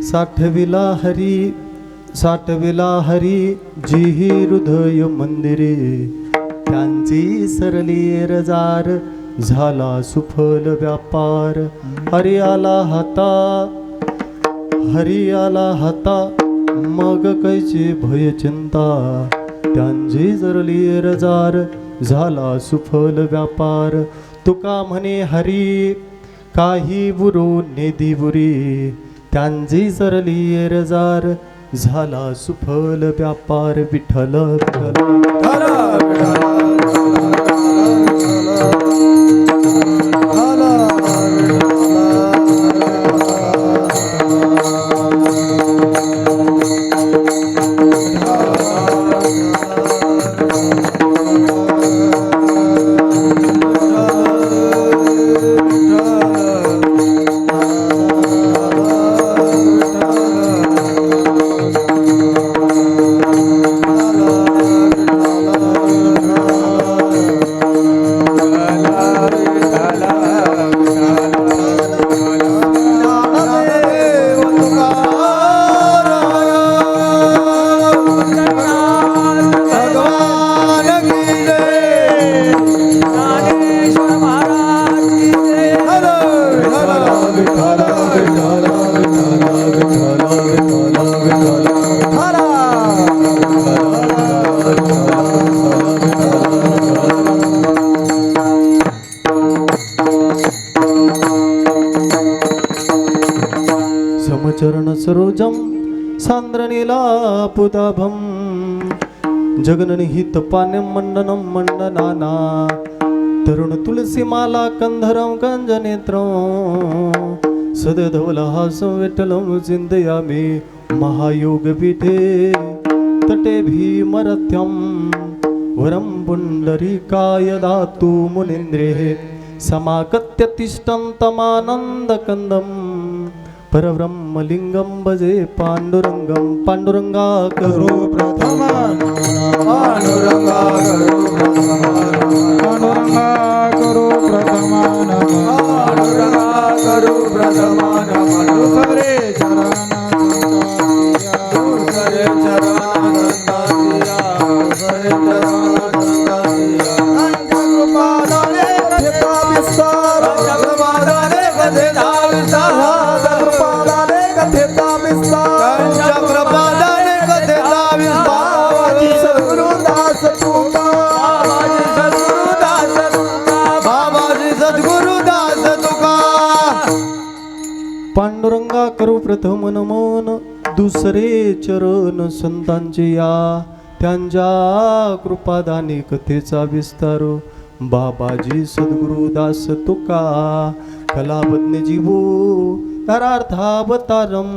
साठविला हरी जिही हृदय मंदिरे, त्यांची सरली रजार झाला सुफल व्यापार. हरी आला हाता मग कैची भय चिंता, त्यांची सरली रजार झाला सुफल व्यापार. तुका म्हणे हरी काही बुरो नेदी बुरी, त्यांची सरली रजार झाला सुफल व्यापार. विठ्ठल समचरण सरोजम सांद्रनीलापुदाभम, जगननिहित पाण्यं मंडनं मंडनाना, तरुण तुलसी माला कंधरं कंजनेत्रं, सदधवलहासं विठ्ठलं चिन्तयामि महायोगपीठे तटे भीमरथ्यं, वरं पुण्डरीकाय दातु मुनीन्द्रेः, समाकत्य तिष्ठन्तमानन्दकन्दम्, परब्रह्मलिंगं भजे पांडुरंगं. पांडुरंगा करो प्रथमं, पांडुरंगा करो प्रथमं, पांडुरंगा करो प्रथमं, पांडुरंगा करो प्रथमं. दुसरे चरण दुसरे चरण दंतातिया, दुसरे चरण दंतातिया, अंजकृपादाने कथेता विस्तार, अंजकृपादाने कथेता विस्तार, पांडुरंगा करू प्रथम नमन, दुसरे चरण संतांचे या, त्यांच्या कृपादानी कथेचा विस्तार. बाबाजी सद्गुरुदास तुका कलावज्ञ जीवो तरार्थावतारम,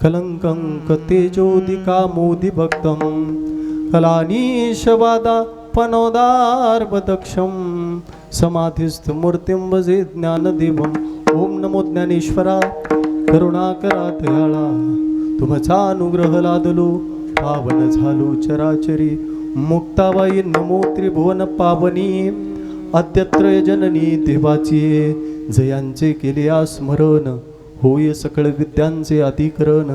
कलंकं कतेजोदिका मोदी भक्तम, कलानीशवादा पनोदार्पदक्षम, समाधिस्थ मूर्तिं भजे ज्ञानदेवम. ओम नमो ज्ञानेश्वरा करुणाकरा दयाळा, तुमचा अनुग्रह लादलो पावन झालो चराचरी. मुक्ताबाई नमो त्रिभुवन पावनी, अद्यत्रय जननी देवाची, जयांचे केले स्मरण होय सकळ विद्यांचे अधिकरण.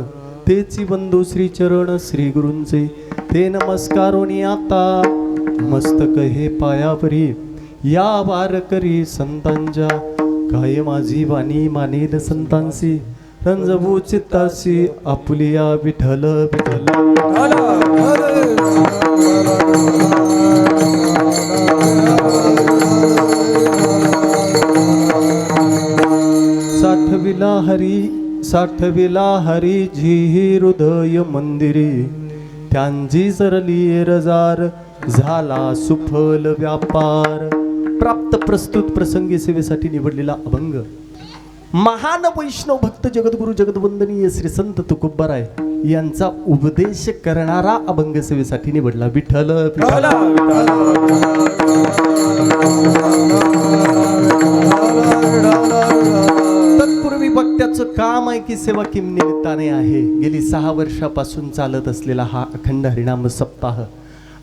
तेची बंधू श्री चरण श्री गुरूंचे, ते नमस्कारोनी आता मस्तक हे पायावरी. या वारकरी संतांच्या काय माझी वाणी मानेल संतांसी, रंजवू चित्तासी आपुलिया विठ्ठल विठ्ठल. साठविला हरी जिही हृदय मंदिरे, त्यांची सरली रजार झाला सुफल व्यापार. प्राप्त प्रस्तुत प्रसंगी सेवेसाठी निवडलेला अभंग महान वैष्णव भक्त जगद्गुरु जगदवंदनीय श्री संत तुकोबाराय यांचा उपदेश करणारा अभंग सेवेसाठी निवडला. विठ्ठल तत्पूर्वी भक्त्याचं काम आहे की सेवा किम निमित्ताने आहे. गेली 6 वर्षापासून चालत असलेला हा अखंड हरिनाम सप्ताह,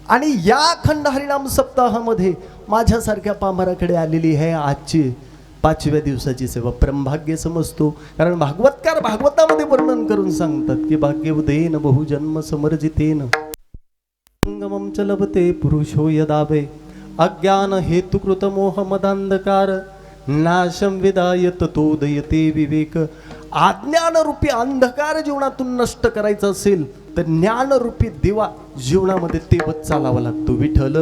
आणि या अखंड हरिनाम सप्ताहामध्ये माझ्यासारख्या पामराकडे आलेली आहे आजची 5व्या दिवसाची सेवा परमभाग्य समजतो. कारण भागवतकार भागवतामध्ये वर्णन करून सांगतात की भाग्यवदेन बहुजन्म समर्जितेन संगमं च लभते पुरुषो यदावे अज्ञान हेतुकृत मोह मदांधकार नाशम विदाय ततोदयते विवेक. अज्ञानरूपी अंधकार जीवनातून नष्ट करायचा असेल तर ज्ञानरूपी दिवा जीवनामध्ये तेवत चालावा लागतो. विठ्ठल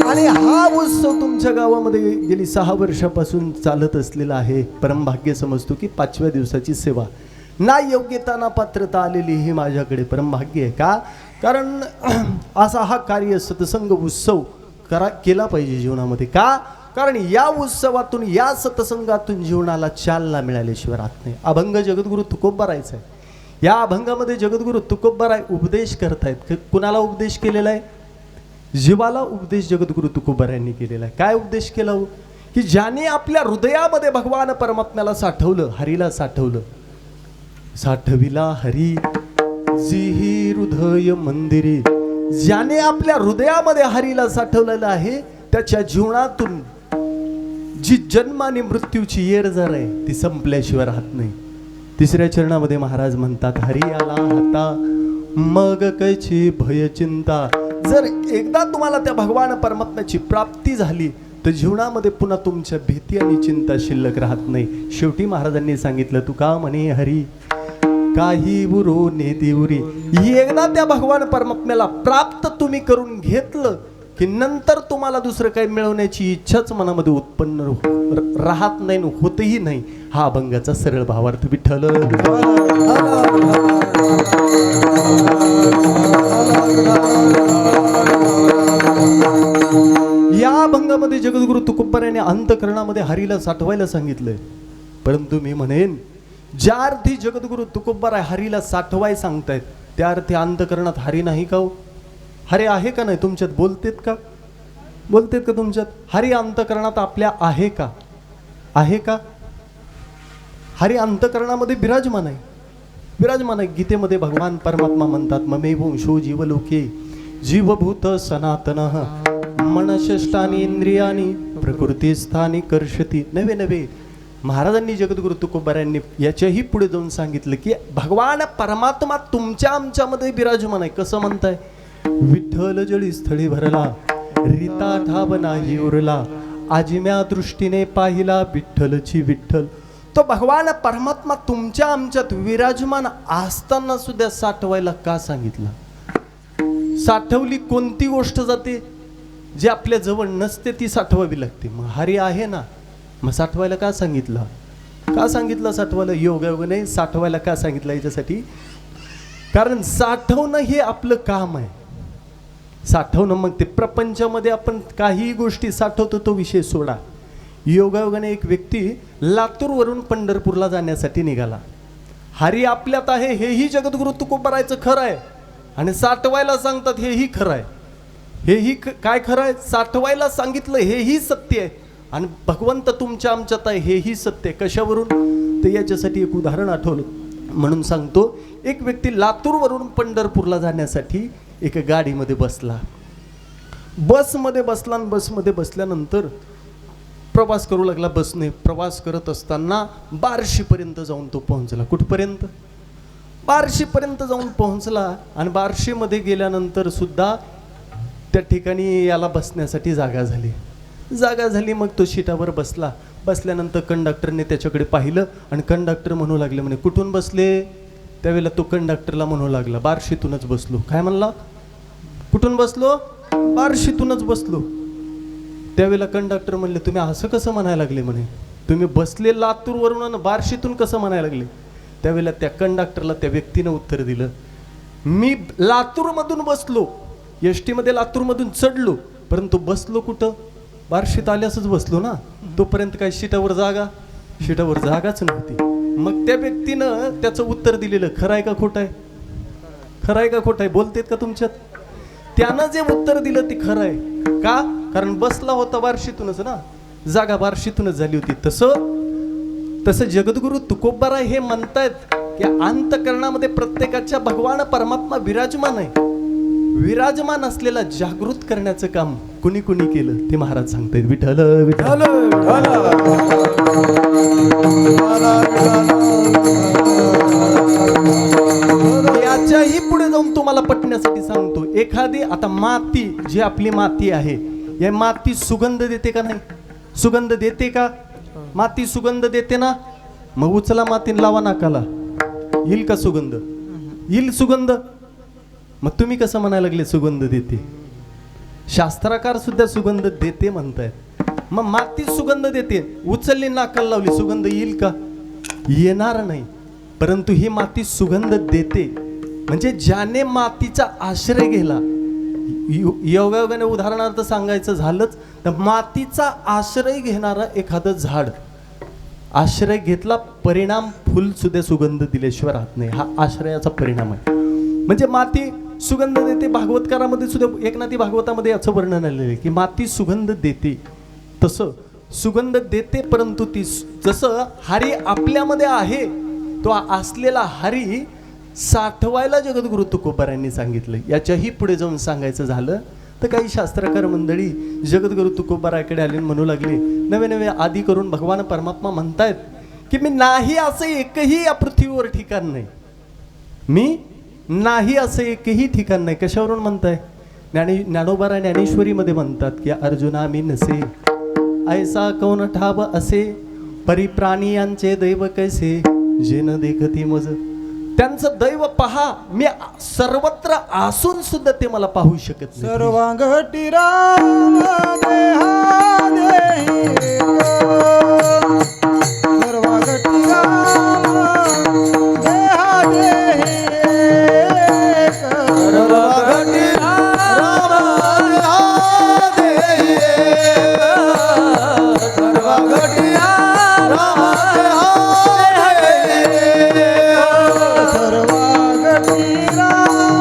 आणि हा उत्सव तुमच्या गावामध्ये गेली 6 वर्षापासून चालत असलेला आहे. परमभाग्य समजतो की 5व्या दिवसाची सेवा. ना योग्यता ना पात्रता आलेली ही माझ्याकडे परमभाग्य आहे. का? कारण असा हा कार्य सत्संग उत्सव केला पाहिजे जीवनामध्ये. का? कारण या उत्सवातून या सत्संगातून जीवनाला चालना मिळाल्याशिवाय राहत नाही. अभंग जगद्गुरु तुकोबारायचा आहे. या अभंगामध्ये जगद्गुरु तुकोबाराय उपदेश करतायत. कुणाला उपदेश केलेला आहे? जीवाला उपदेश जगद्गुरु तुकोबारायांनी केलेला आहे. काय उपदेश केला हो? की ज्याने आपल्या हृदयामध्ये भगवान परमात्म्याला साठवलं, हरीला साठवलं. साठविला हरी जी हृदय मंदिरे. ज्याने आपल्या हृदयामध्ये हरीला साठवलेलं आहे त्याच्या जीवनातून जी जन्म आणि मृत्यूची येरझार आहे ती संपल्याशिवाय राहत नाही. 3ऱ्या चरणामध्ये महाराज म्हणतात, हरी आला हाता मग कैची भय चिंता. जर एकदा तुम्हाला त्या भगवान परमात्म्याची प्राप्ती झाली तर जीवनामध्ये पुन्हा तुमच्या भीती आणि चिंता शिल्लक राहत नाही. शेवटी महाराजांनी सांगितलं, तू का म्हणे हरी काही उरो ने देवरी. एकदा त्या भगवान परमात्म्याला प्राप्त तुम्ही करून घेतलं की नंतर तुम्हाला दुसरं काही मिळवण्याची इच्छाच मनामध्ये उत्पन्न राहत नाही, होतही नाही. हा अभंगाचा सरळ भावार्थ. विठ्ठल या अभंगामध्ये जगद्गुरु तुकोबारायाने अंतःकरणामध्ये हरीला साठवायला सांगितलंय. परंतु मी म्हणेन ज्या अर्थी जगद्गुरु तुकोबाराय हरीला साठवाय सांगतायत त्या अर्थी अंतःकरणात हरी नाही का हो? हरी आहे का नाही तुमच्यात? बोलतेत का? बोलतेत का तुमच्यात? हरी अंतःकरणात आपल्या आहे का? आहे का? हरी अंतःकरणामध्ये विराजमान आहे. विराजमान आहे. गीतेमध्ये भगवान परमात्मा म्हणतात, ममेवंशो जीवलोके जीवभूत सनातनः मनशष्टानी इंद्रियानी प्रकृतीस्थानी कर्षती. नवे नवे महाराजांनी जगद्गुरु तुकोबारायांनी याच्याही पुढे जाऊन सांगितलं की भगवान परमात्मा तुमच्या आमच्यामध्ये विराजमान आहे. कसं म्हणताय? विठ्ठल जळी स्थळी भरला रीता ठाव नाही उरला आजिम्या दृष्टीने पाहिला विठ्ठलची विठ्ठल. तो भगवान परमात्मा तुमच्या आमच्यात विराजमान असताना सुद्धा साठवायला का सांगितलं? साठवली कोणती गोष्ट जाते? जी आपल्या जवळ नसते ती साठवावी लागते. मग हरी आहे ना, मग साठवायला का सांगितलं? का सांगितलं साठवायला? योगायोगाने साठवायला का सांगितलं? याच्यासाठी कारण साठवणं हे आपलं काम आहे. साठवणं मग ते प्रपंचामध्ये आपण काही गोष्टी साठवतो तो विषय सोडा. योगायोगाने एक व्यक्ती लातूरवरून पंढरपूरला जाण्यासाठी निघाला. हरी आपल्यात आहे हेही जगद्गुरु तुकोबारायचं खरं आहे आणि साठवायला सांगतात हेही खरं आहे. हेही काय खरं आहे? साठवायला सांगितलं हेही सत्य आहे आणि भगवंत तुमच्या आमच्यात आहे हेही सत्य आहे. कशावरून? तर याच्यासाठी एक उदाहरण आठवलं म्हणून सांगतो. एक व्यक्ती लातूरवरून पंढरपूरला जाण्यासाठी एका गाडीमध्ये बसला. बसमध्ये बसला आणि बसमध्ये बसल्यानंतर प्रवास करू लागला. बसने प्रवास करत असताना बार्शीपर्यंत जाऊन तो पोहोचला. कुठपर्यंत? बार्शीपर्यंत जाऊन पोहोचला आणि बार्शीमध्ये गेल्यानंतर सुद्धा त्या ठिकाणी याला बसण्यासाठी जागा झाली. मग तो सीटावर बसला. बसल्यानंतर कंडक्टरने त्याच्याकडे पाहिलं आणि कंडक्टर म्हणू लागले, म्हणे कुठून बसले? त्यावेळेला तो कंडक्टरला म्हणू लागला, बार्शीतूनच बसलो. काय म्हणला? कुठून बसलो? बार्शीतूनच बसलो. त्यावेळेला कंडक्टर म्हणले, तुम्ही असं कसं म्हणायला लागले? म्हणे तुम्ही बसले लातूरवरून आणि बार्शीतून कसं म्हणायला लागले? त्यावेळेला त्या कंडक्टरला त्या व्यक्तीनं उत्तर दिलं, मी लातूरमधून बसलो, एस टीमध्ये लातूरमधून चढलो, परंतु बसलो कुठं? बार्शीत आल्यासच बसलो ना. तोपर्यंत काय सीटावर जागाच नव्हती. मग त्या व्यक्तीनं त्याचं उत्तर दिलेलं खरं आहे का खोटं आहे? खरं आहे का खोटं आहे? बोलतेत का तुमच्यात? त्यानं जे उत्तर दिलं ते खरं आहे. का? कारण बसला होता बार्शीतूनच ना, जागा बार्शीतूनच झाली होती. तसं जगद्गुरु तुकोबाराय हे म्हणतायत की अंतःकरणामध्ये प्रत्येकाच्या भगवान परमात्मा विराजमान आहे. विराजमान असलेला जागृत करण्याचं काम कुणी कुणी केलं ते महाराज सांगतायत. विठ्ठल विठ्ठल याच्याही पुढे जाऊन तुम्हाला पटण्यासाठी सांगतो. एखादी आता माती, जी आपली माती आहे, या माती सुगंध देते का नाही? सुगंध देते का? माती सुगंध देते ना. मग उचला मातीन लावा नाकाला, येईल का सुगंध? येईल सुगंध. मग तुम्ही कसं म्हणायला लागले सुगंध देते? शास्त्रकार सुद्धा सुगंध देते म्हणतायत. मग माती सुगंध देते, उचलली नाकाला लावली, सुगंध येईल का? येणार नाही. परंतु ही माती सुगंध देते. म्हणजे ज्याने मातीचा आश्रय घेला, योगायोगाने उदाहरणार्थ सांगायचं झालंच तर मातीचा आश्रय घेणारा एखादं झाड, आश्रय घेतला, परिणाम फुल सुद्धा सुगंध दिल्याशिवाय राहत नाही. हा आश्रयाचा परिणाम आहे. म्हणजे माती सुगंध देते. भागवतकारामध्ये सुद्धा, एकनाथी भागवतामध्ये याचं वर्णन आलेलं आहे की माती सुगंध देते. तसं सुगंध देते, परंतु ती जसं हरी आपल्यामध्ये आहे, तो असलेला हरी साठवायला जगद्गुरु तुकोबारायांनी सांगितलं. याच्याही पुढे जाऊन सांगायचं झालं तर काही शास्त्रकार मंडळी जगद्गुरु तुकोबाराकडे आले, म्हणू लागले, नवे नवे आदी करून भगवान परमात्मा म्हणतायत की मी नाही असं एकही या पृथ्वीवर ठिकाण नाही. मी नाही असं एकही ठिकाण नाही. कशावरून म्हणताय? ज्ञानोबा ज्ञानेश्वरीमध्ये म्हणतात की अर्जुना मी नसे ऐसा कौन ठाव असे, परिप्राणी यांचे दैव कैसे, जे न देखती मज. त्यांचं दैव पहा, मी सर्वत्र असून सुद्धा ते मला पाहू शकत नाही. सर्वांगटी राम देहा देहि सर्वांगटी राम देहा देहि सर्वांगटी राम देहा देहि सर्वांगटी राम देहा देहि सर्वांगटी राम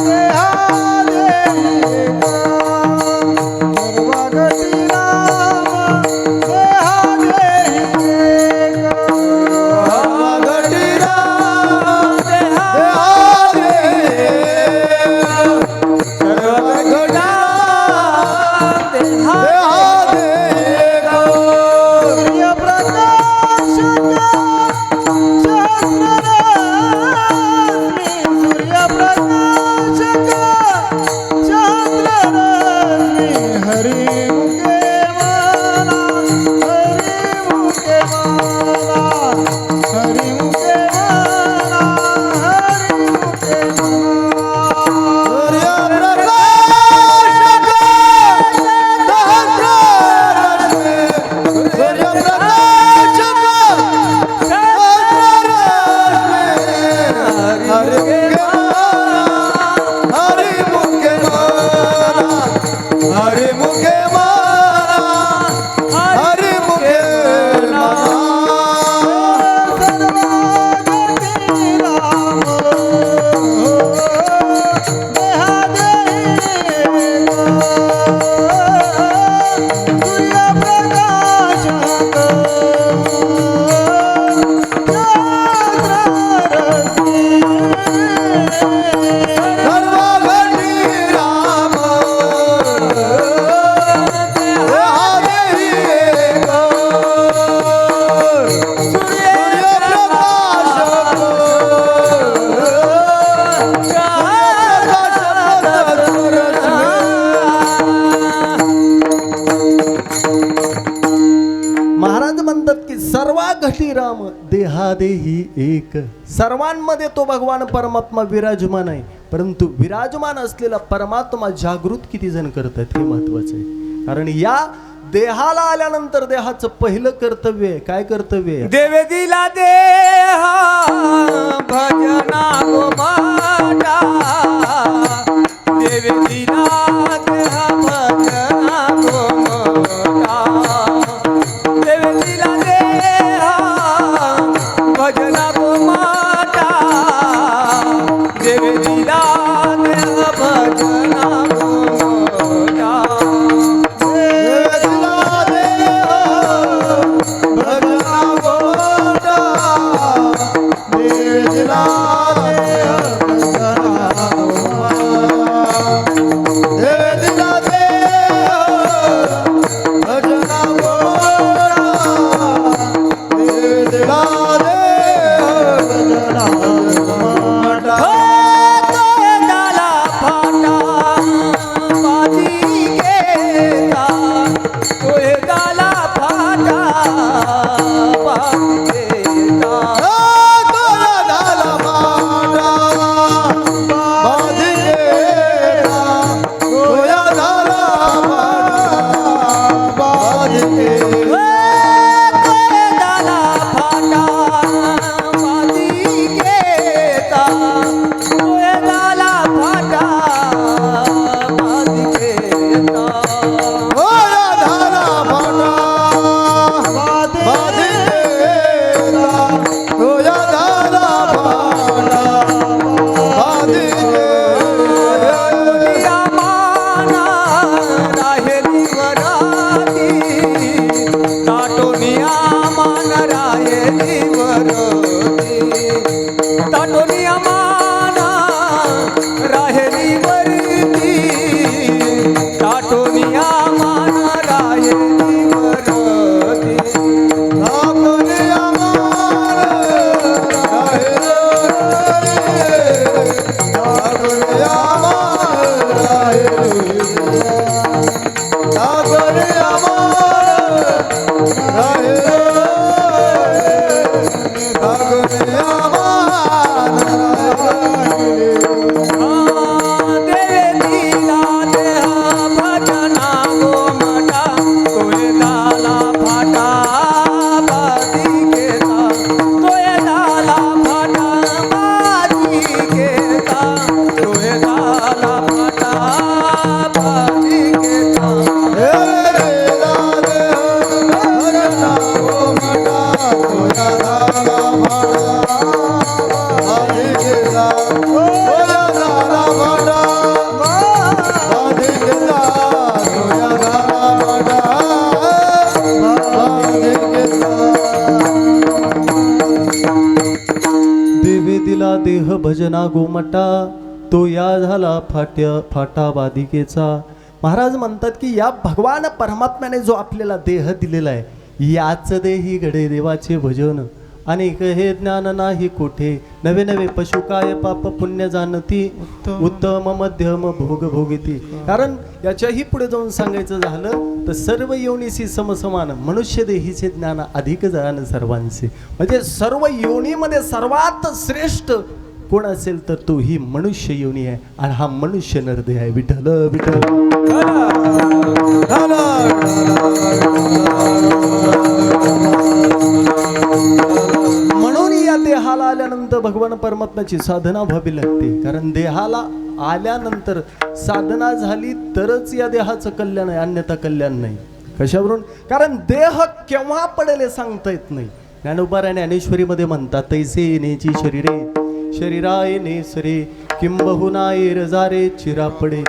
देहा देहि सर्वांगटी राम देहा देहि सर्वांगटी राम देहा देहि सर्वांगटी राम देहा देहि सूर्यप्रकाश घटी राम देहादेही एक. सर्वांमध्ये तो भगवान परमात्मा विराजमान आहे, परंतु विराजमान असलेला परमात्मा जागृत किती जण करतात हे महत्वाचं आहे. कारण या देहाला आल्यानंतर देहाचं पहिलं कर्तव्य आहे. काय कर्तव्य आहे? देवे दिला देहा भजना गोमाटा देवे दिला देहा भजना गोमाटा देवे दिला देहा भजना गोमाटा देवे दिला देहा भजना गोमाटा भजना गोमटा तो या झाला फाटा बाधिकेचा. महाराज म्हणतात की या भगवान परमात्म्याने जो आपल्याला देह दिलेला आहे याच देही घडे देवाचे भजन. अनेक हे ज्ञान नाही कोठे नवे नवे पशु काय पाप पुण्य जाणती उत्तम मध्यम भोग भोगिती. कारण याच्याही पुढे जाऊन सांगायचं झालं तर सर्व योनीशी समसमान मनुष्य देहीचे ज्ञान अधिक जाण सर्वांचे. म्हणजे सर्व योनीमध्ये सर्वात श्रेष्ठ कोण असेल तर तो ही मनुष्य योनी आहे आणि हा मनुष्य नरदेह आहे. विठ्ठल विठ्ठल. म्हणून या देहाला आल्यानंतर भगवान परमात्म्याची साधना व्हावी लागते. कारण देहाला आल्यानंतर साधना झाली तरच या देहाचं कल्याण आहे, अन्यथा कल्याण नाही. कशावरून? कारण देह केव्हा पडेल हे सांगता येत नाही. ज्ञानोबा आणि ज्ञानेश्वरीमध्ये म्हणतात तैसे येण्याची शरीरे शरीराय नेसरे किंबहुना रजारे चिरा पडे.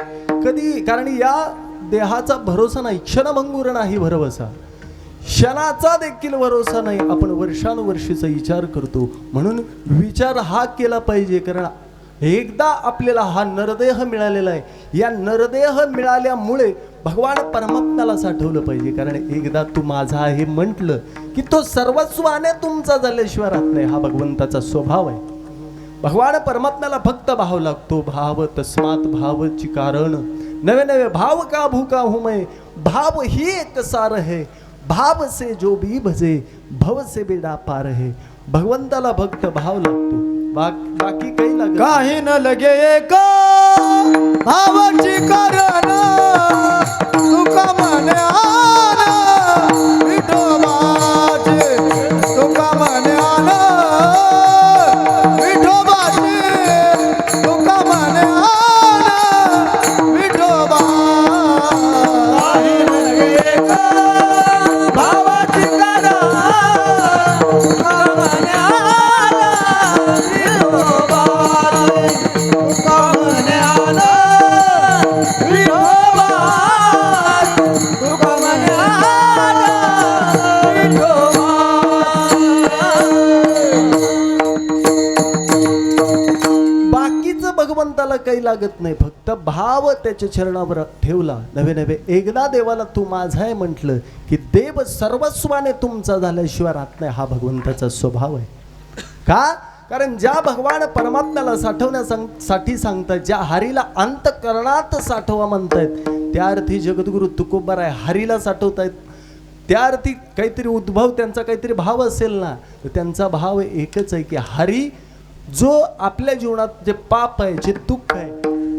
कधी? कारण या देहाचा भरोसा नाही, क्षणभंगूर नाही भरवसा, क्षणाचा देखील भरोसा नाही. आपण वर्षानुवर्षीचा विचार करतो. म्हणून विचार हा केला पाहिजे. कारण एकदा आपल्याला हा नरदेह मिळालेला आहे. या नरदेह मिळाल्यामुळे भगवान परमात्म्याला साठवलं पाहिजे. कारण एकदा तू माझा आहे म्हटलं की तो सर्वस्वाने तुमचा झाल्याशिवाय राहत नाही. हा भगवंताचा स्वभाव आहे. भगवान परमात्म्याला फक्त भाव लागतो. भाव तस्मात भावची कारण नवे नवे भाव का भूका हूँ मैं. भाव ही एक सार है भाव से जो भी भजे भव से बेड़ा पार है. भगवंताला भक्त भाव लागतो. बाकी काही लागत काही न लगे एक भावाची कारण तुका म्हणे आन विठोबाचे तुका म्हणे आन विठोबाचे तुका म्हणे आन विठोबा. काही न लगे एक भावाची कारण तुका म्हणे आन विठोबा. बाकीचं भगवंताला काही लागत नाही. फक्त भाव त्याच्या चरणावर ठेवला. नवे नवे एकदा देवाला तू माझा आहे म्हटलं की देव सर्वस्वाने तुमचा झाल्याशिवाय राहत नाही. हा भगवंताचा स्वभाव आहे. का? कारण ज्या भगवान परमात्म्याला साठवण्यासाठी सांगतात, ज्या हरीला अंतकरणात साठवा म्हणतायत, त्या अर्थी जगद्गुरु तुकोबाराय हरीला साठवतायत. त्या अर्थी काहीतरी उद्भव त्यांचा काहीतरी भाव असेल ना, तर त्यांचा भाव एकच आहे की हरी जो आपल्या जीवनात जे पाप आहे जे दुःख आहे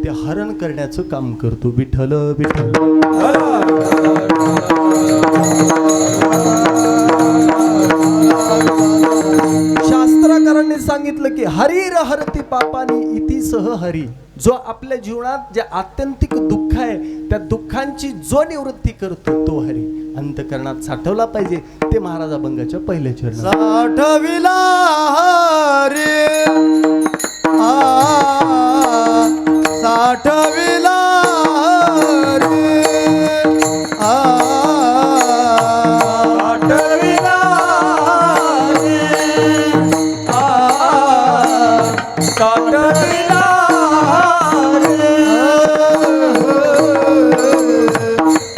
ते हरण करण्याचं काम करतो. विठ्ठल विठ्ठल. शास्त्रकारांनी सांगितलं की हरीर हरती पापानी इति सह हरी. जो आपल्या जीवनात जे आत्यंतिक दुःख आहे त्या दुःखांची जो निवृत्ती करतो तो हरी. अंतकरणात साठवला पाहिजे. ते महाराज अभंगाच्या पहिल्या चरणात साठविला हरी साठविला हरी साठविला साठविला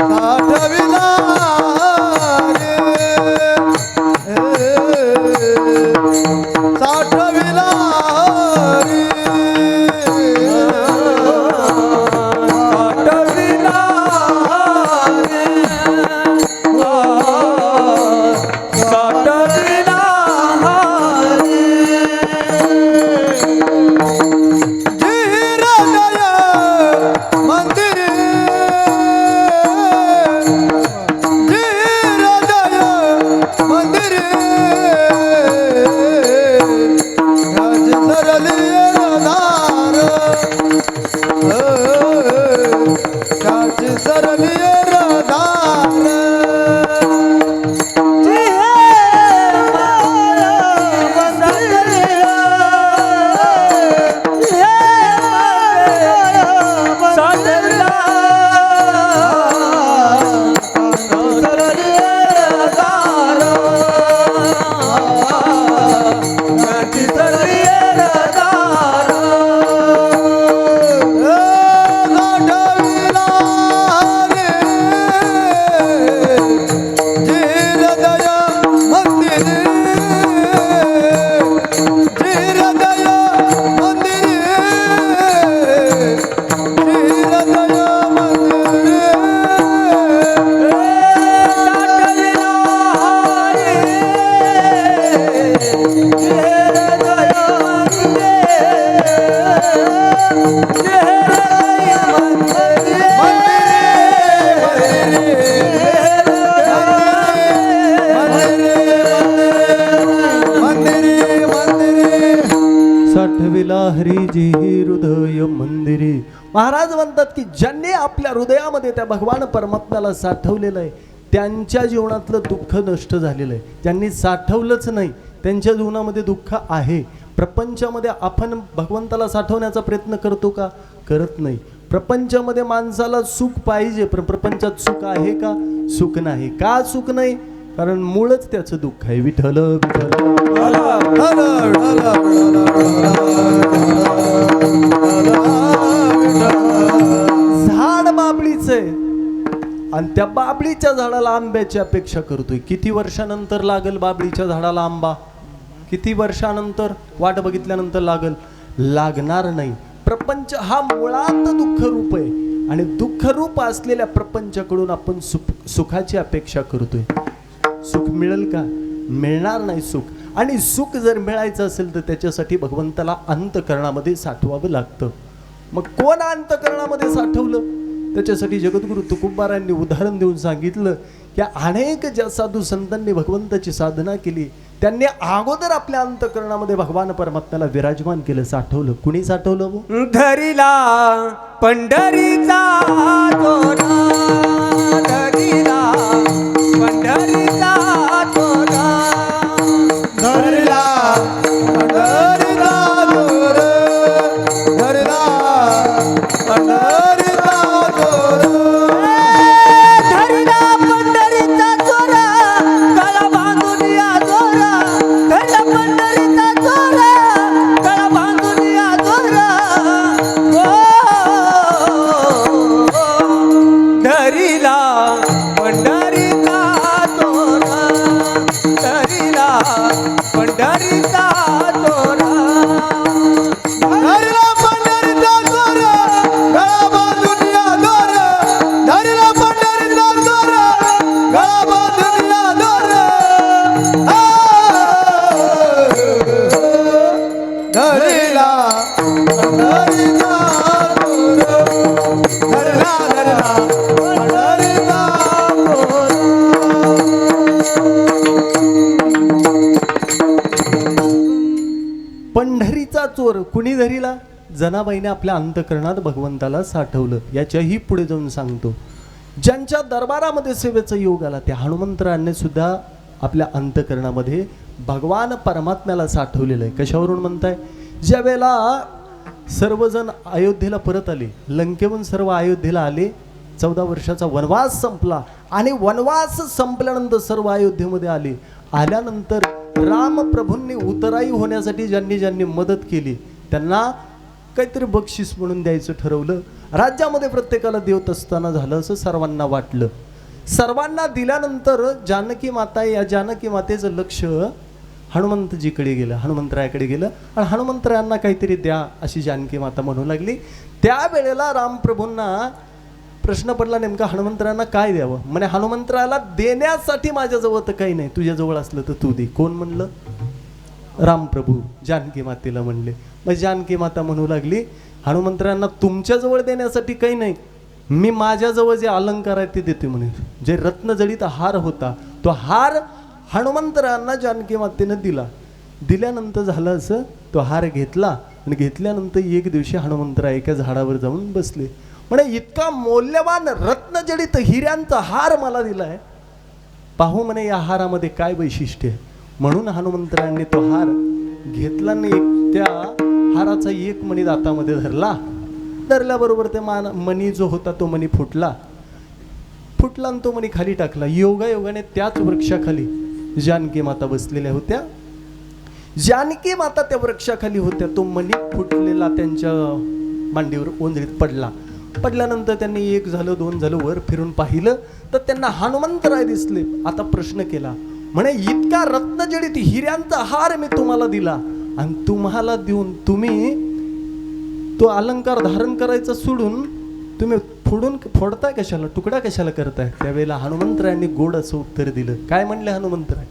साठविला साठविला महाराज म्हणतात की ज्यांनी आपल्या हृदयामध्ये त्या भगवान परमात्म्याला साठवलेलं आहे त्यांच्या जीवनातलं दुःख नष्ट झालेलं आहे. ज्यांनी साठवलंच नाही त्यांच्या जीवनामध्ये दुःख आहे. प्रपंचामध्ये आपण भगवंताला साठवण्याचा प्रयत्न करतो का? करत नाही. प्रपंचामध्ये माणसाला सुख पाहिजे पण प्रपंचात सुख आहे का? सुख नाही. का सुख नाही? कारण मूळच त्याचं दुःख आहे. विठ्ठल विठ्ठल. झाड बाबळीचं आहे आणि त्या बाबळीच्या झाडाला आंब्याची अपेक्षा करतोय. किती वर्षानंतर लागल बाबळीच्या झाडाला आंबा? किती वर्षानंतर? वाट बघितल्यानंतर लागल? लागणार नाही. प्रपंच हा मुळात दुःखरूप आहे आणि दुःखरूप असलेल्या प्रपंचाकडून आपण सुखाची अपेक्षा करतोय. सुख मिळेल का? मिळणार नाही सुख. आणि सुख जर मिळायचं असेल तर त्याच्यासाठी भगवंताला अंतःकरणामध्ये साठवावं लागतं. मग कोण अंतःकरणामध्ये साठवलं? त्याच्यासाठी जगद्गुरु तुकोबारायांनी उदाहरण देऊन सांगितलं की अनेक ज्या साधू संतांनी भगवंताची साधना केली त्यांनी अगोदर आपल्या अंतःकरणामध्ये भगवान परमात्म्याला विराजमान केलं, साठवलं. कुणी साठवलं? धरिला पंढरीचा तोरा, धरिला पंढरीचा तोरा, धरिला पंढरीचा तोरा, धरिला पंढरीचा तोरा, धरिला पंढरीचा तोरा, गळा बांधून या दोरा, धरिला पंढरीचा तोरा, गळा बांधून या दोरा, धरिला पंढरीचा तोरा, धरिला पंढरीचा तोरा, धरिला पंढरीचा तोरा, गळा बांधून या दोरा, धरिला पंढरीचा तोरा, गळा बांधून या दोरा, धरिला पंढरीचा तोरा, धरला धरला पंढरीचा तोरा. पंढरीचा चोर कुणी धरिला? जनाबाईने आपल्या अंतःकरणात भगवंताला साठवलं. याच्याही पुढे जाऊन सांगतो, ज्यांच्या दरबारामध्ये सेवेचा योग आला त्या हनुमंतरायाने सुद्धा आपल्या अंतःकरणामध्ये भगवान परमात्म्याला साठवलेलं आहे. कशावरून म्हणताय? ज्या वेळेला सर्वजण अयोध्येला परत आले, लंकेहून सर्व अयोध्येला आले, 14 वर्षाचा वनवास संपला आणि वनवास संपल्यानंतर सर्व अयोध्येमध्ये आले. आल्यानंतर रामप्रभूंनी उतराई होण्यासाठी ज्यांनी ज्यांनी मदत केली त्यांना काहीतरी बक्षीस म्हणून द्यायचं ठरवलं. राज्यामध्ये प्रत्येकाला देवत असताना झालं असं सर्वांना वाटलं. सर्वांना दिल्यानंतर जानकी माता, या जानकी मातेचं लक्ष हनुमंतजीकडे गेलं, हनुमंतरायाकडे गेलं आणि हनुमंतरायांना काहीतरी द्या अशी जानकी माता म्हणू लागली. त्यावेळेला रामप्रभूंना प्रश्न पडला नेमका हनुमंतरायांना काय द्यावं. म्हणे हनुमंतरायाला देण्यासाठी माझ्याजवळ तर काही नाही, तुझ्याजवळ असलं तर तू दे. कोण म्हणलं? रामप्रभू जानकी मातेला म्हणले. मग जानकी माता म्हणू लागली हनुमंतरायांना तुमच्याजवळ देण्यासाठी काही नाही, मी माझ्याजवळ जे अलंकार आहे ते देते म्हणे. जे रत्नजडित हार होता तो हार हनुमंतरायांना जानकी मातेनं दिला. दिल्यानंतर झालं असं, तो हार घेतला आणि घेतल्यानंतर एक दिवशी हनुमंतराय एका झाडावर जाऊन बसले. म्हणे इतका मौल्यवान रत्नजडित हिऱ्यांचा हार मला दिलाय, पाहू म्हणे या हारामध्ये काय वैशिष्ट्य आहे. म्हणून हनुमंतरायांनी तो हार घेतला आणि त्या हाराचा एक मणी दातामध्ये धरला. धरल्याबरोबर ते मणी जो होता तो मणी फुटला आणि तो मणी खाली टाकला. योगायोगाने त्याच वृक्षाखाली जानकी माता बसलेल्या होत्या. जानकी माता त्या वृक्षाखाली होत्या. तो मणी फुटलेला त्यांच्या मांडीवर ओंजळीत पडला. पडल्यानंतर त्यांनी एक झालं, दोन झालं, वर फिरून पाहिलं तर त्यांना हनुमंतराय दिसले. आता प्रश्न केला, म्हणे इतका रत्नजडित हिऱ्यांचा हार मी तुम्हाला दिला आणि तुम्हाला देऊन तुम्ही तो अलंकार धारण करायचा सोडून तुम्ही फोडताय कशाला, तुकडा कशाला करताय. त्यावेळेला हनुमंतरायांनी गोड असं उत्तर दिलं. काय म्हणले हनुमंतराय?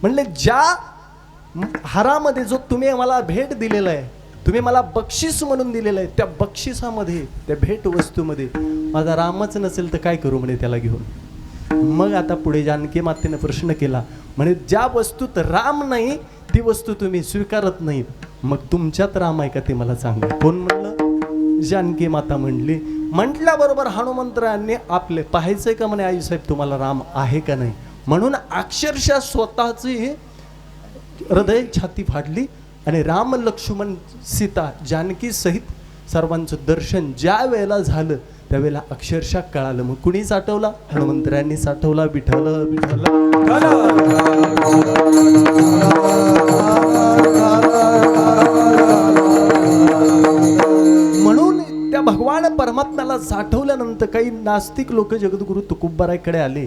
म्हणले ज्या हारामध्ये जो तुम्ही मला भेट दिलेला आहे, तुम्ही मला बक्षीस म्हणून दिलेलं आहे, त्या बक्षिसामध्ये, त्या भेट वस्तूमध्ये माझा रामच नसेल तर काय करू म्हणे त्याला घेऊन. मग आता पुढे जानकी मातेने प्रश्न केला, म्हणे ज्या वस्तूत राम नाही ती वस्तू तुम्ही स्वीकारत नाही, मग तुमच्यात राम आहे का ते मला सांगा. कोण म्हणलं? जानकी माता म्हणली. म्हटल्याबरोबर हनुमंतरायांनी आपले पाहायचंय का म्हणे आईसाहेब तुम्हाला राम आहे का नाही, म्हणून अक्षरशः स्वतःची हृदय छाती फाडली आणि राम लक्ष्मण सीता जानकी सहित सर्वांचं दर्शन ज्या वेळेला झालं त्यावेळेला अक्षरशः कळालं. मग कुणी साठवला? हनुमंतरायांनी साठवला. विठ्ठल विठ्ठल. म्हणून त्या भगवान परमात्म्याला साठवल्यानंतर काही नास्तिक लोक जगद्गुरु तुकोबारायकडे आले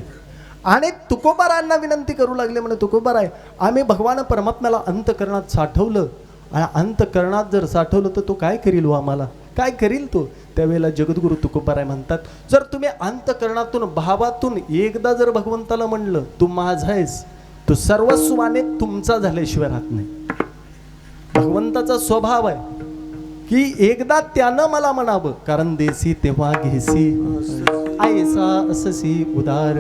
आणि तुकोबारायांना विनंती करू लागले. म्हणे तुकोबाराय, आम्ही भगवान परमात्म्याला अंतकरणात साठवलं आणि अंतकरणात जर साठवलं तर तो काय करील हो, आम्हाला काय करील तो? त्यावेळेला जगद्गुरु तुकोबाराय म्हणतात, जर तुम्ही अंतकरणातून भावातून एकदा जर भगवंताला म्हणलं तू माझा आहेस, तो सर्वस्वाने तुमचा झाल्याशिवाय राहत नाही. भगवंताचा स्वभाव आहे की एकदा त्यानं मला म्हणावं, कारण देसी तेव्हा घेसी ऐसा अससी उदार.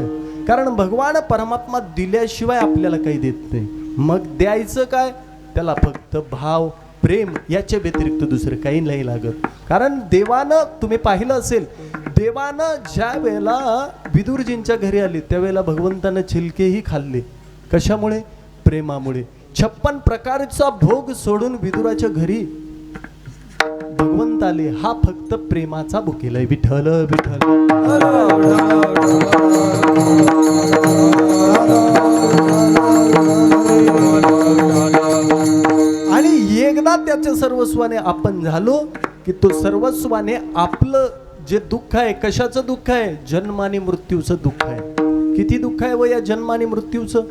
कारण भगवान परमात्मा दिल्याशिवाय आपल्याला काही देत नाही. मग द्यायचं काय? त्याला फक्त भाव प्रेम याच्या व्यतिरिक्त दुसरं काही नाही लागत. कारण देवानं, तुम्ही पाहिलं असेल, देवानं ज्या वेळेला विदुरजींच्या घरी आले त्यावेळेला भगवंतानं छिलकेही खाल्ले. कशामुळे? प्रेमामुळे. 56 प्रकारचा भोग सोडून विदुराच्या घरी भगवंत आले. हा फक्त प्रेमाचा भुकेलाय. विठ्ठल विठ्ठल. आणि एकदा त्याच्या सर्वस्वाने आपण झालो की तो सर्वस्वाने आपलं जे दुःख आहे, कशाचं दुःख आहे? जन्म आणि मृत्यूचं दुःख आहे. किती दुःख आहे व या जन्म आणि मृत्यूचं?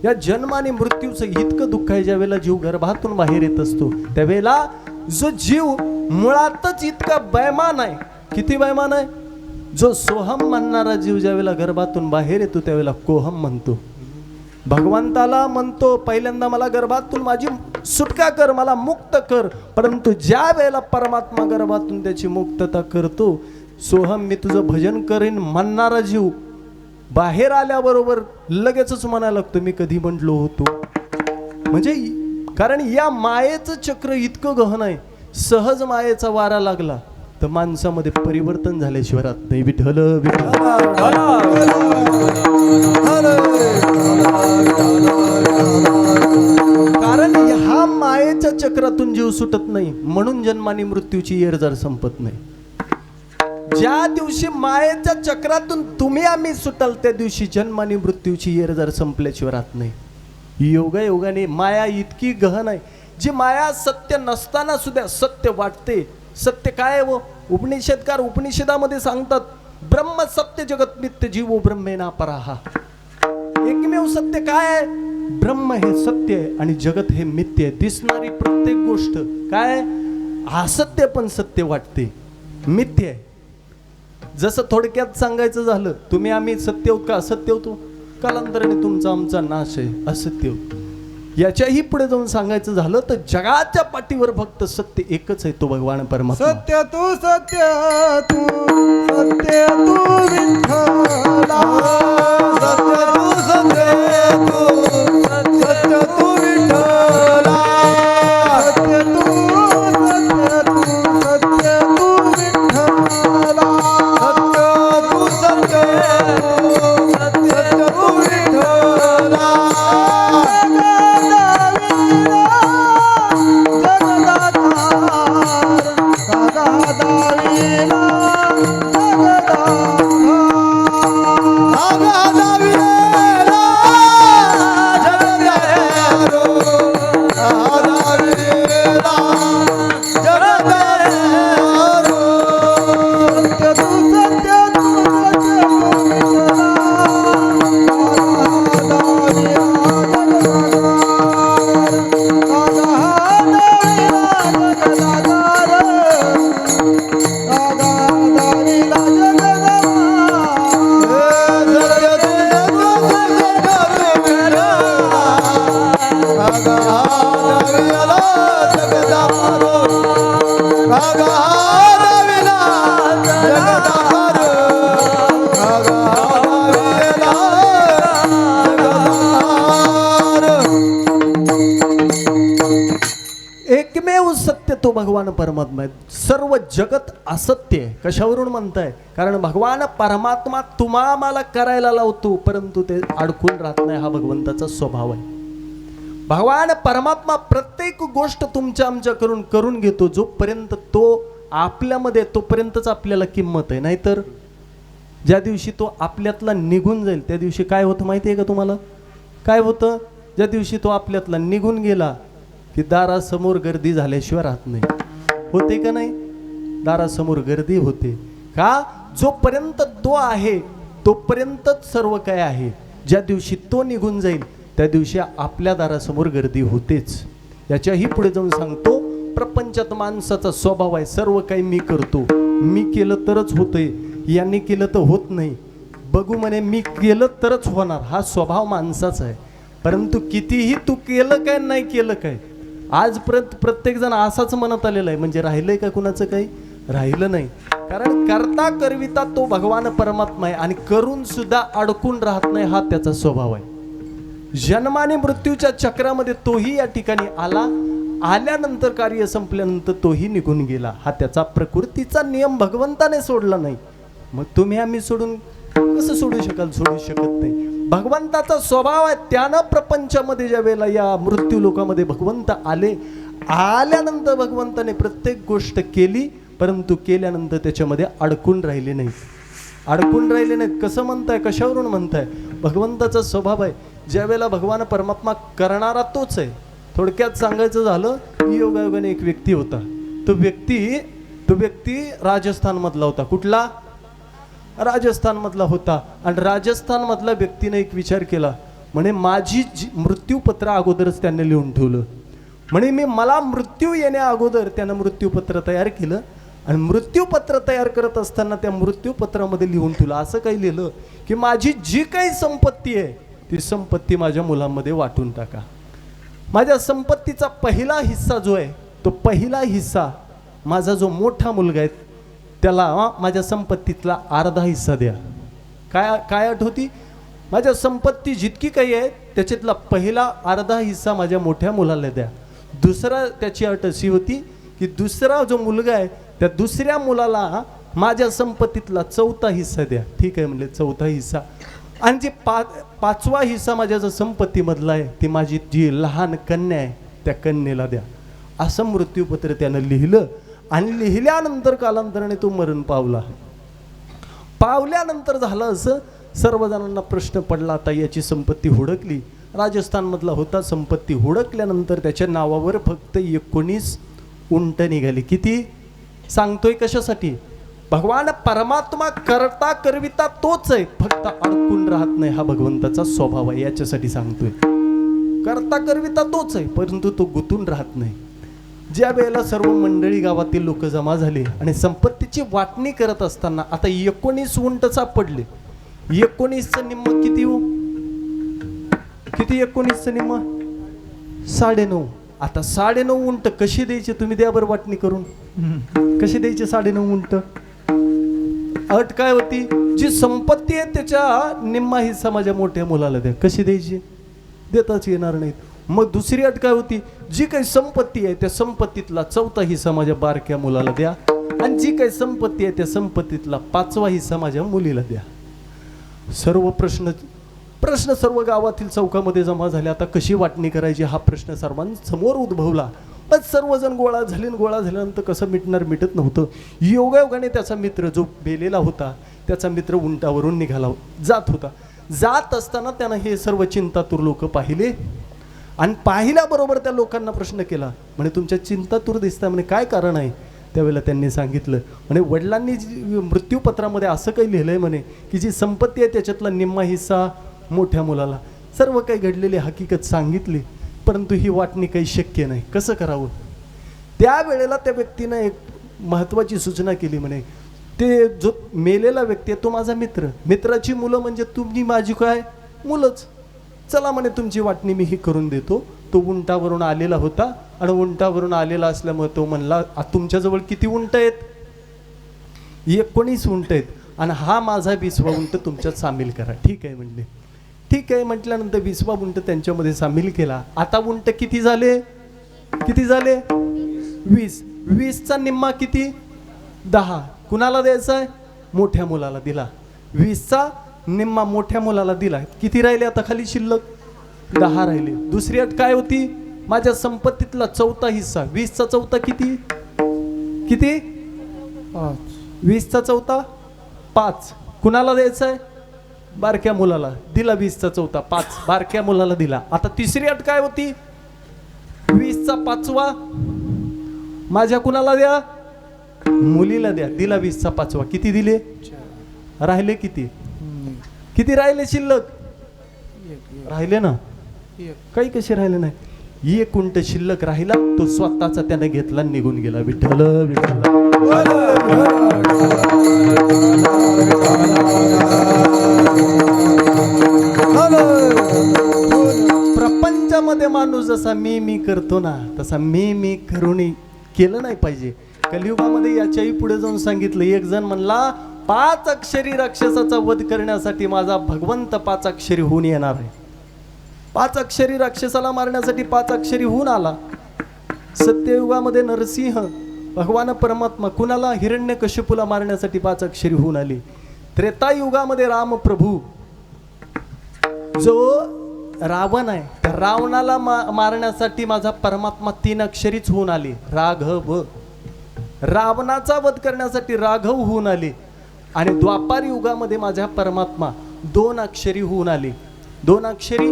या जन्म आणि मृत्यूचं इतकं दुःख आहे, ज्या वेळेला जीव गर्भातून बाहेर येत असतो त्यावेळेला जो जीव मुळातच इतका बैमान आहे. किती बैमान आहे? जो सोहम म्हणणारा जीव ज्या वेळेला गर्भातून बाहेर येतो त्यावेळेला कोहम म्हणतो. भगवंताला म्हणतो पहिल्यांदा मला गर्भातून माझी सुटका कर, मला मुक्त कर. परंतु ज्या वेळेला परमात्मा गर्भातून त्याची मुक्तता करतो, सोहम मी तुझं भजन करीन म्हणणारा जीव बाहेर आल्याबरोबर लगेचच म्हणायला लागतो मी कधी म्हटलो होतो. म्हणजे कारण या मायेचं चक्र इतकं गहन आहे. सहज मायेचा वारा लागला तर माणसामध्ये परिवर्तन झाल्याशिवाय राहत नाही. विठ्ठल विठ्ठल. कारण ह्या मायेच्या चक्रातून जीव सुटत नाही, म्हणून जन्मानी मृत्यूची येरजार संपत नाही. ज्या दिवशी मायेच्या चक्रातून तुम्ही आम्ही सुटाल त्या दिवशी जन्मानी मृत्यूची येरजार संपल्याशिवाय राहत नाही. योगायोगाने माया इतकी गहन आहे, जी माया सत्य नसताना सुद्धा सत्य वाटते. सत्य काय व उपनिषदकार उपनिषदामध्ये सांगतात, ब्रह्म सत्य जगत मिथ्य जीवो ब्रह्मेना पराहा. एकमेव सत्य काय आहे? ब्रह्म हे सत्य आहे आणि जगत हे मिथ्य आहे. दिसणारी प्रत्येक गोष्ट काय? असत्य पण सत्य वाटते, मिथ्य आहे. जसं थोडक्यात सांगायचं झालं, तुम्ही आम्ही सत्य होत का असत्य होतो? कालांतराने तुमचा आमचा नाश आहे, असत्य होतो. याच्याही पुढे जाऊन सांगायचं झालं तर जगाच्या पाठीवर फक्त सत्य एकच आहे, तो भगवान परमात्मा. सत्य तू सत्य तू सत्य तू विठ्ठला. सत्य तू सत्य तू सत्य तू विठ्ठला. सत्य तू सत्य तू सत्य तू विठ्ठला. सत्य तू सत्य सत्य तू विठ्ठला. जगदावीरा तो भगवान परमात्मा आहे. सर्व जगत असत्य आहे. कशावरून म्हणताय? कारण भगवान परमात्मा तुम्हा मला करायला लावतो, परंतु ते अडकून राहत नाही. हा भगवंताचा स्वभाव आहे. भगवान परमात्मा प्रत्येक गोष्ट तुमच्या आमच्याकडून करून घेतो. जोपर्यंत तो आपल्यामध्ये, तोपर्यंतच आपल्याला किंमत आहे. नाहीतर ज्या दिवशी तो आपल्यातला निघून जाईल त्या दिवशी काय होतं माहिती आहे का तुम्हाला? काय होतं? ज्या दिवशी तो आपल्यातला निघून गेला की दारासमोर गर्दी झाल्याशिवाय राहत नाही. होते का नाही? दारासमोर गर्दी होते. का? जोपर्यंत तो आहे तोपर्यंतच सर्व काय आहे. ज्या दिवशी तो निघून जाईल त्या दिवशी आपल्या दारासमोर गर्दी होतेच. याच्याही पुढे जाऊन सांगतो, प्रपंचात माणसाचा स्वभाव आहे, सर्व काही मी करतो, मी केलं तरच होतंय, यांनी केलं तर होत नाही, बघू म्हणे मी केलं तरच होणार, हा स्वभाव माणसाचा आहे. परंतु कितीही तू केलं काय नाही केलं काय, आजपर्यंत प्रत्येक जण असाच म्हणत आलेला आहे. म्हणजे राहिलंय का कुणाचं काही? राहिलं नाही. कारण करता करविता तो भगवान परमात्मा आहे आणि करून सुद्धा अडकून राहत नाही. हा त्याचा स्वभाव आहे. जन्माने मृत्यूच्या चक्रामध्ये तोही या ठिकाणी आला, आल्यानंतर कार्य संपल्यानंतर तोही निघून गेला. हा त्याचा प्रकृतीचा नियम भगवंताने सोडला नाही. मग तुम्ही आम्ही सोडून कसं सोडू शकाल? सोडू शकत नाही. भगवंताचा स्वभाव आहे. त्यानं प्रपंचामध्ये ज्या वेळेला या मृत्यू लोकामध्ये भगवंत आले, आल्यानंतर भगवंताने प्रत्येक गोष्ट केली, परंतु केल्यानंतर त्याच्यामध्ये अडकून राहिले नाही. अडकून राहिले नाहीत. कसं म्हणताय? कशावरून म्हणताय? भगवंताचा स्वभाव आहे. ज्या वेळेला भगवान परमात्मा करणारा तोच आहे. थोडक्यात सांगायचं झालं, योगायोगाने एक व्यक्ती होता. तो व्यक्ती राजस्थान मधला होता. कुठला? राजस्थान मधला होता. आणि राजस्थान मधल्या व्यक्तीने एक विचार केला, म्हणे माझी मृत्यूपत्र अगोदरच त्यांनी लिहून ठेवलं. म्हणे मला मृत्यू येण्या अगोदर त्यानं मृत्यूपत्र तयार केलं आणि मृत्यूपत्र तयार करत असताना त्या मृत्यूपत्रामध्ये लिहून ठेवलं. असं काही लिहिलं की माझी जी काही संपत्ती आहे ती संपत्ती माझ्या मुलांमध्ये वाटून टाका. माझ्या संपत्तीचा पहिला हिस्सा जो आहे, तो पहिला हिस्सा माझा जो मोठा मुलगा आहे त्याला माझ्या संपत्तीतला अर्धा हिस्सा द्या. काय अट होती? माझ्या संपत्ती जितकी काही आहे त्याच्यातला पहिला अर्धा हिस्सा माझ्या मोठ्या मुलाला द्या. दुसरा त्याची अट अशी होती की दुसरा जो मुलगा आहे त्या दुसऱ्या मुलाला माझ्या संपत्तीतला चौथा हिस्सा द्या. ठीक आहे म्हणले, चौथा हिस्सा. आणि जी पाचवा हिस्सा माझ्या जो संपत्तीमधला आहे ती माझी जी लहान कन्या आहे त्या कन्येला द्या. असं मृत्यूपत्र त्यानं लिहिलं. आणि लिहिल्यानंतर कालांतराने तो मरण पावला. पावल्यानंतर झालं असं, सर्वजणांना प्रश्न पडला. आता याची संपत्ती हुडकली. राजस्थानमधला होता. संपत्ती हुडकल्यानंतर त्याच्या नावावर फक्त 19 उंट निघाली. किती? सांगतोय कशासाठी? भगवान परमात्मा करता करविता तोच आहे, फक्त अडकून राहत नाही. हा भगवंताचा स्वभाव आहे. याच्यासाठी सांगतोय. करता करविता तोच आहे, परंतु तो गुंतून राहत नाही. ज्या वेळेला सर्व मंडळी गावातील लोक जमा झाले आणि संपत्तीची वाटणी करत असताना आता 19 उंट सापडले. 19चं निम्म किती हो? किती 19चं निम्म? 9.5. आता 9.5 उंट कशी द्यायचे? तुम्ही द्या बरं वाटणी करून. कशी द्यायचे 9.5 उंट? अट काय होती? जी संपत्ती आहे त्याच्या निम्मा हिस्सा माझ्या मोठ्या मुलाला द्या. कशी द्यायची? देताच येणार नाहीत. मग दुसरी अट काय होती? जी काही संपत्ती आहे त्या संपत्तीतला चौथा हिस्सा माझ्या बारक्या मुलाला द्या आणि जी काही संपत्ती आहे त्या संपत्तीतला 5वा हिस्सा माझ्या मुलीला द्या. सर्व प्रश्न सर्व गावातील चौकामध्ये जमा झाले. आता कशी वाटणी करायची हा प्रश्न सर्वांसमोर उद्भवला. पण सर्वजण गोळा झाल्यानंतर कसं मिटत नव्हतं. योगायोगाने त्याचा मित्र जो बेलेला होता त्याचा मित्र उंटावरून निघाला जात होता. जात असताना त्यानं हे सर्व चिंतातूर लोक पाहिले आणि पाहिल्याबरोबर त्या लोकांना प्रश्न केला, म्हणे तुमच्या चिंतातूर दिसता, म्हणे काय कारण आहे? त्यावेळेला त्यांनी सांगितलं, म्हणे वडिलांनी मृत्यूपत्रामध्ये असं काही लिहिलंय म्हणे की जी संपत्ती आहे त्याच्यातला निम्मा हिस्सा मोठ्या मुलाला. सर्व काही घडलेली हकीकत सांगितली, परंतु ही वाटणी काही शक्य नाही. कसं करावं? त्यावेळेला त्या व्यक्तीनं एक महत्त्वाची सूचना केली. म्हणे ते जो मेलेला व्यक्ती आहे तो माझा मित्र, मित्राची मुलं म्हणजे तुम्ही माझी काय मुलंच. चला म्हणे तुमची वाटणी मी ही करून देतो. तो उंटावरून आलेला होता आणि उंटावरून आलेला असल्यामुळे तो म्हणला तुमच्याजवळ किती उंट आहेत? 19 उंट आहेत आणि हा माझा 20वा उंट तुमच्यात सामील करा. ठीक आहे म्हणले. ठीक आहे म्हटल्यानंतर 20वा उंट त्यांच्यामध्ये सामील केला. आता उंट किती झाले? 20. 20चा निम्मा किती? 10. कुणाला द्यायचा आहे? मोठ्या मुलाला दिला. 20चा निम्मा मोठ्या मुलाला दिला. किती राहिले आता खाली शिल्लक? 10 राहिले. दुसरी अट काय होती? माझ्या संपत्तीतला चौथा हिस्सा. 20चा चौथा किती? किती? 20चा चौथा 5. कुणाला द्यायचा आहे? बारक्या मुलाला. दिला 20चा चौथा 5 बारक्या मुलाला दिला. आता तिसरी अट काय होती? 20चा 5वा माझ्या कुणाला द्या? मुलीला द्या. दिला 20चा 5वा. किती दिले? राहिले किती? किती राहिले शिल्लक? राहिले ना? काही कसे राहिले नाही. 1 उंट शिल्लक राहिला. तो स्वतःचा त्याने घेतला, निघून गेला. विठ्ठल विठ्ठल. प्रपंचामध्ये माणूस जसा मी करतो ना, तसा मी करून केलं नाही पाहिजे. कलियुगामध्ये याच्याही पुढे जाऊन सांगितलं. एक जण म्हणला 5 अक्षरी राक्षसाचा वध करण्यासाठी माझा भगवंत 5 अक्षरी होऊन येणार आहे. 5 अक्षरी राक्षसाला मारण्यासाठी 5 अक्षरी होऊन आला. सत्ययुगामध्ये नरसिंह भगवान परमात्मा कुणाला? हिरण्यकश्यपूला मारण्यासाठी 5 अक्षरी होऊन आली. त्रेतायुगामध्ये रामप्रभू जो रावण आहे त्या रावणाला मारण्यासाठी माझा परमात्मा 3 अक्षरीच होऊन आले. राघव. रावणाचा वध करण्यासाठी राघव होऊन आले. आणि द्वापार युगामध्ये माझ्या परमात्मा 2 अक्षरी होऊन आले. 2 अक्षरी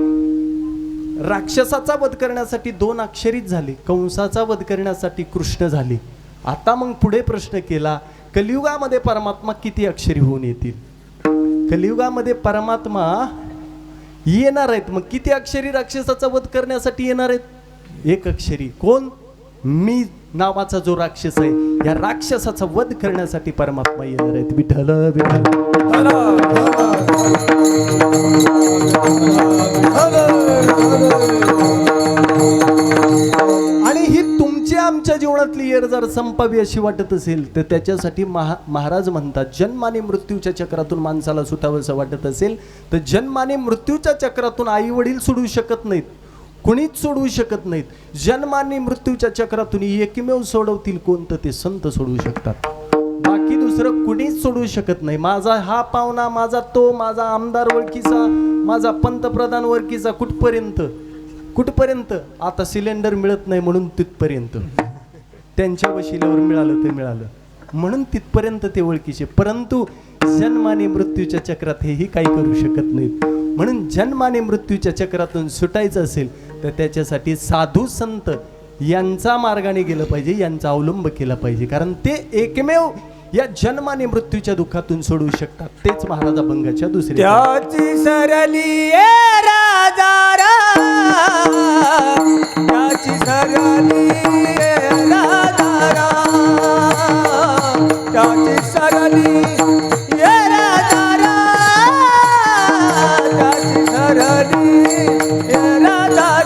राक्षसाचा वध करण्यासाठी 2 अक्षरीच झाले. कंसाचा वध करण्यासाठी कृष्ण झाले. आता मग पुढे प्रश्न केला, कलियुगामध्ये परमात्मा किती अक्षरी होऊन येतील? कलियुगामध्ये परमात्मा येणार आहेत. मग किती अक्षरी राक्षसाचा वध करण्यासाठी येणार आहेत? 1 अक्षरी. कोण? मी नावाचा जो राक्षस आहे, या राक्षसाचा वध करण्यासाठी परमात्मा येणार आहेत. विठ्ठल विठ्ठल. आणि ही तुमची आमच्या जीवनातली येर जर संपावी अशी वाटत असेल तर त्याच्यासाठी महाराज म्हणतात, जन्म आणि मृत्यूच्या चक्रातून माणसाला सुटावंसं वाटत असेल तर जन्म आणि मृत्यूच्या चक्रातून आई वडील सोडू शकत नाहीत, कुणीच सोडवू शकत नाहीत. जन्म आणि मृत्यूच्या चक्रातून एकमेव सोडवतील कोणतं? ते संत सोडवू शकतात. बाकी दुसरं कुणीच सोडवू शकत नाही. माझा हा पाहुणा, माझा तो, माझा आमदार ओळखीचा, माझा पंतप्रधान ओळखीचा, कुठपर्यंत आता सिलेंडर मिळत नाही म्हणून तिथपर्यंत. त्यांच्या वशिल्यावर मिळालं ते मिळालं म्हणून तिथपर्यंत ते ओळखीचे. परंतु जन्म आणि मृत्यूच्या चक्रात हेही काही करू शकत नाहीत. म्हणून जन्म आणि मृत्यूच्या चक्रातून सुटायचं असेल तर त्याच्यासाठी साधू संत यांचा मार्गाने गेलं पाहिजे, यांचा अवलंब केला पाहिजे. कारण ते एकमेव या जन्म आणि मृत्यूच्या दुःखातून सोडवू शकतात. तेच महाराज अभंगाच्या दुसऱ्या. त्याची सरली राजा त्याची सरली राजा त्याची सरली राजा त्याची सरली राजा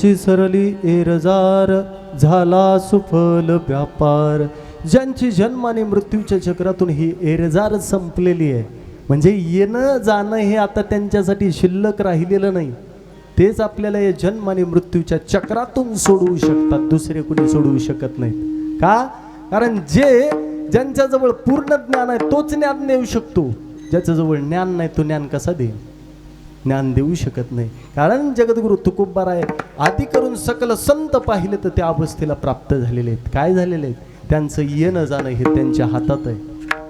ज्यांची सरली एरजार झाला सुफल व्यापार. ज्यांची जन्म आणि मृत्यूच्या चक्रातून ही एरजार संपलेली आहे, म्हणजे येणं जाणं हे आता त्यांच्यासाठी शिल्लक राहिलेलं नाही. तेच आपल्याला या जन्म आणि मृत्यूच्या चक्रातून सोडवू शकतात, दुसरे कुणी सोडवू शकत नाहीत. का? कारण ज्यांच्याजवळ पूर्ण ज्ञान आहे तोच ज्ञान देऊ शकतो. ज्याच्याजवळ ज्ञान नाही तो ज्ञान कसा देईल? ज्ञान देऊ शकत नाही. कारण जगद्गुरु तुकोबा राय आदी करून सकल संत पाहिले तर त्या अवस्थेला प्राप्त झालेले आहेत. काय झालेले आहेत? त्यांचं येणं जाणं हे त्यांच्या हातात आहे.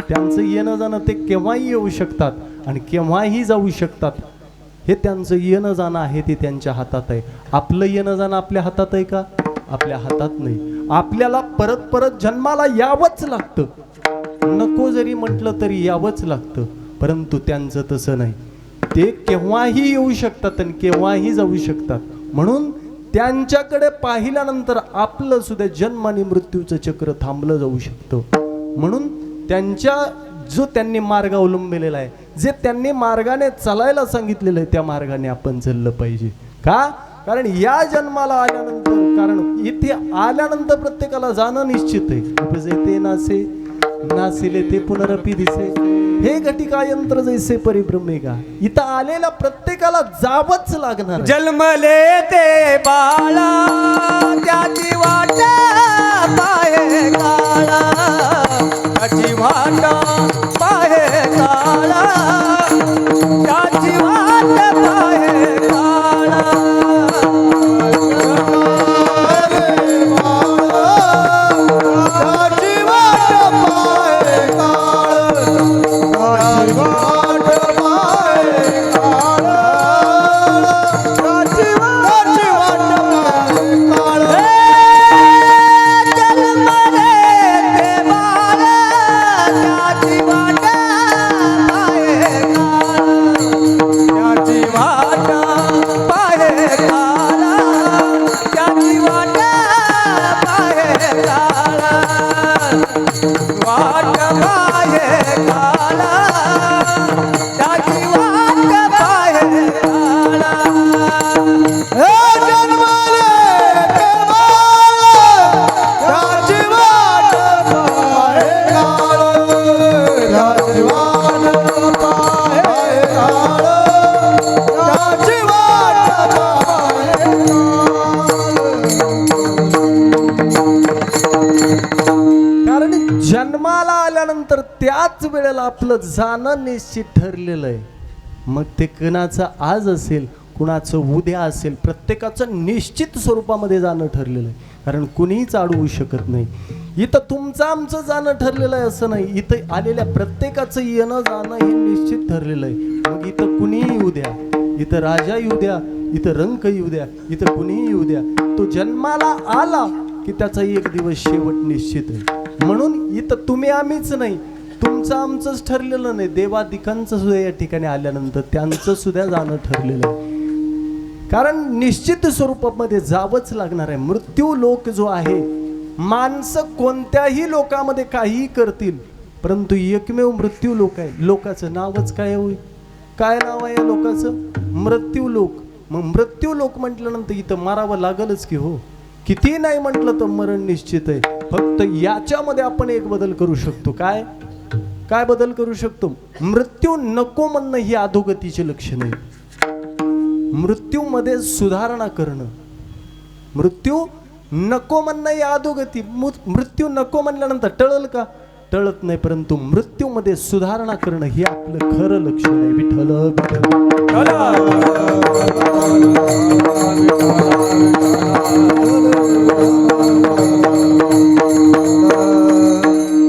त्यांचं येणं जाणं ते केव्हाही येऊ शकतात आणि केव्हाही जाऊ शकतात. हे त्यांचं येणं जाणं आहे ते त्यांच्या हातात आहे. आपलं येणं जाणं आपल्या हातात आहे का? आपल्या हातात नाही. आपल्याला परत परत जन्माला यावंच लागतं. नको जरी म्हटलं तरी यावंच लागतं. परंतु त्यांचं तसं नाही. ते केव्हाही येऊ शकतात आणि केव्हाही जाऊ शकतात. म्हणून त्यांच्याकडे पाहिल्यानंतर आपलं सुद्धा जन्म आणि मृत्यूचं चक्र थांबलं जाऊ शकतं. म्हणून त्यांनी मार्ग अवलंबिलेला आहे, जे त्यांनी मार्गाने चालायला सांगितलेलं आहे त्या मार्गाने आपण चाललं पाहिजे. का? कारण या जन्माला आल्यानंतर, कारण इथे आल्यानंतर प्रत्येकाला जाणं निश्चित आहे. उपजे नासे नासिले ते पुनरपी दिसे, हे घटिका यंत्र जैसे परिभ्रमे का. इथं आलेल्या प्रत्येकाला जावंच लागणार. जन्मले ते बाळा त्याची वाट पाहे काळा, त्याची वाट पाहे काळा, त्याची वाट पाहे काळा. जन्माला आल्यानंतर त्याच वेळेला आपलं जाणं निश्चित ठरलेलं आहे. मग ते कुणाचं आज असेल, कुणाचं उद्या असेल, प्रत्येकाचं निश्चित स्वरूपामध्ये जाणं ठरलेलं आहे. कारण कुणीच अडवू शकत नाही. इथं तुमचं आमचं जाणं ठरलेलं आहे असं नाही. इथं आलेल्या प्रत्येकाचं येणं जाणं हे निश्चित ठरलेलं आहे. मग इथं कुणीही येऊ द्या, इथं राजा येऊ द्या, इथं रंक येऊ द्या, इथं कुणीही येऊ द्या, तो जन्माला आला की त्याचा एक दिवस शेवट निश्चित आहे. म्हणून इथं तुम्ही आम्हीच नाही, तुमचं आमचंच ठरलेलं नाही. देवादिकांचं सुद्धा या ठिकाणी आल्यानंतर त्यांचं सुद्धा जाणं ठरलेलं आहे. कारण निश्चित स्वरूपामध्ये जावंच लागणार आहे. मृत्यू लोक जो आहे, माणसं कोणत्याही लोकामध्ये काहीही करतील, परंतु एकमेव मृत्यू लोक आहे. लोकाचं नावच काय होईल? काय नाव आहे या लोकाचं? मृत्यू लोक. मग मृत्यू लोक म्हटल्यानंतर इथं मारावं लागलच की हो. किती नाही म्हटलं तर मरण निश्चित आहे. फक्त याच्यामध्ये आपण एक बदल करू शकतो. काय काय बदल करू शकतो? मृत्यू नको म्हणणं ही अधोगतीचे लक्षण आहे. मृत्यूमध्ये सुधारणा करणं. मृत्यू नको म्हणणं ही अधोगती. मृत्यू नको म्हणल्यानंतर टळल का? टळत नाही. परंतु मृत्यूमध्ये सुधारणा करणं हे आपलं खरं लक्षण आहे. विठ्ठल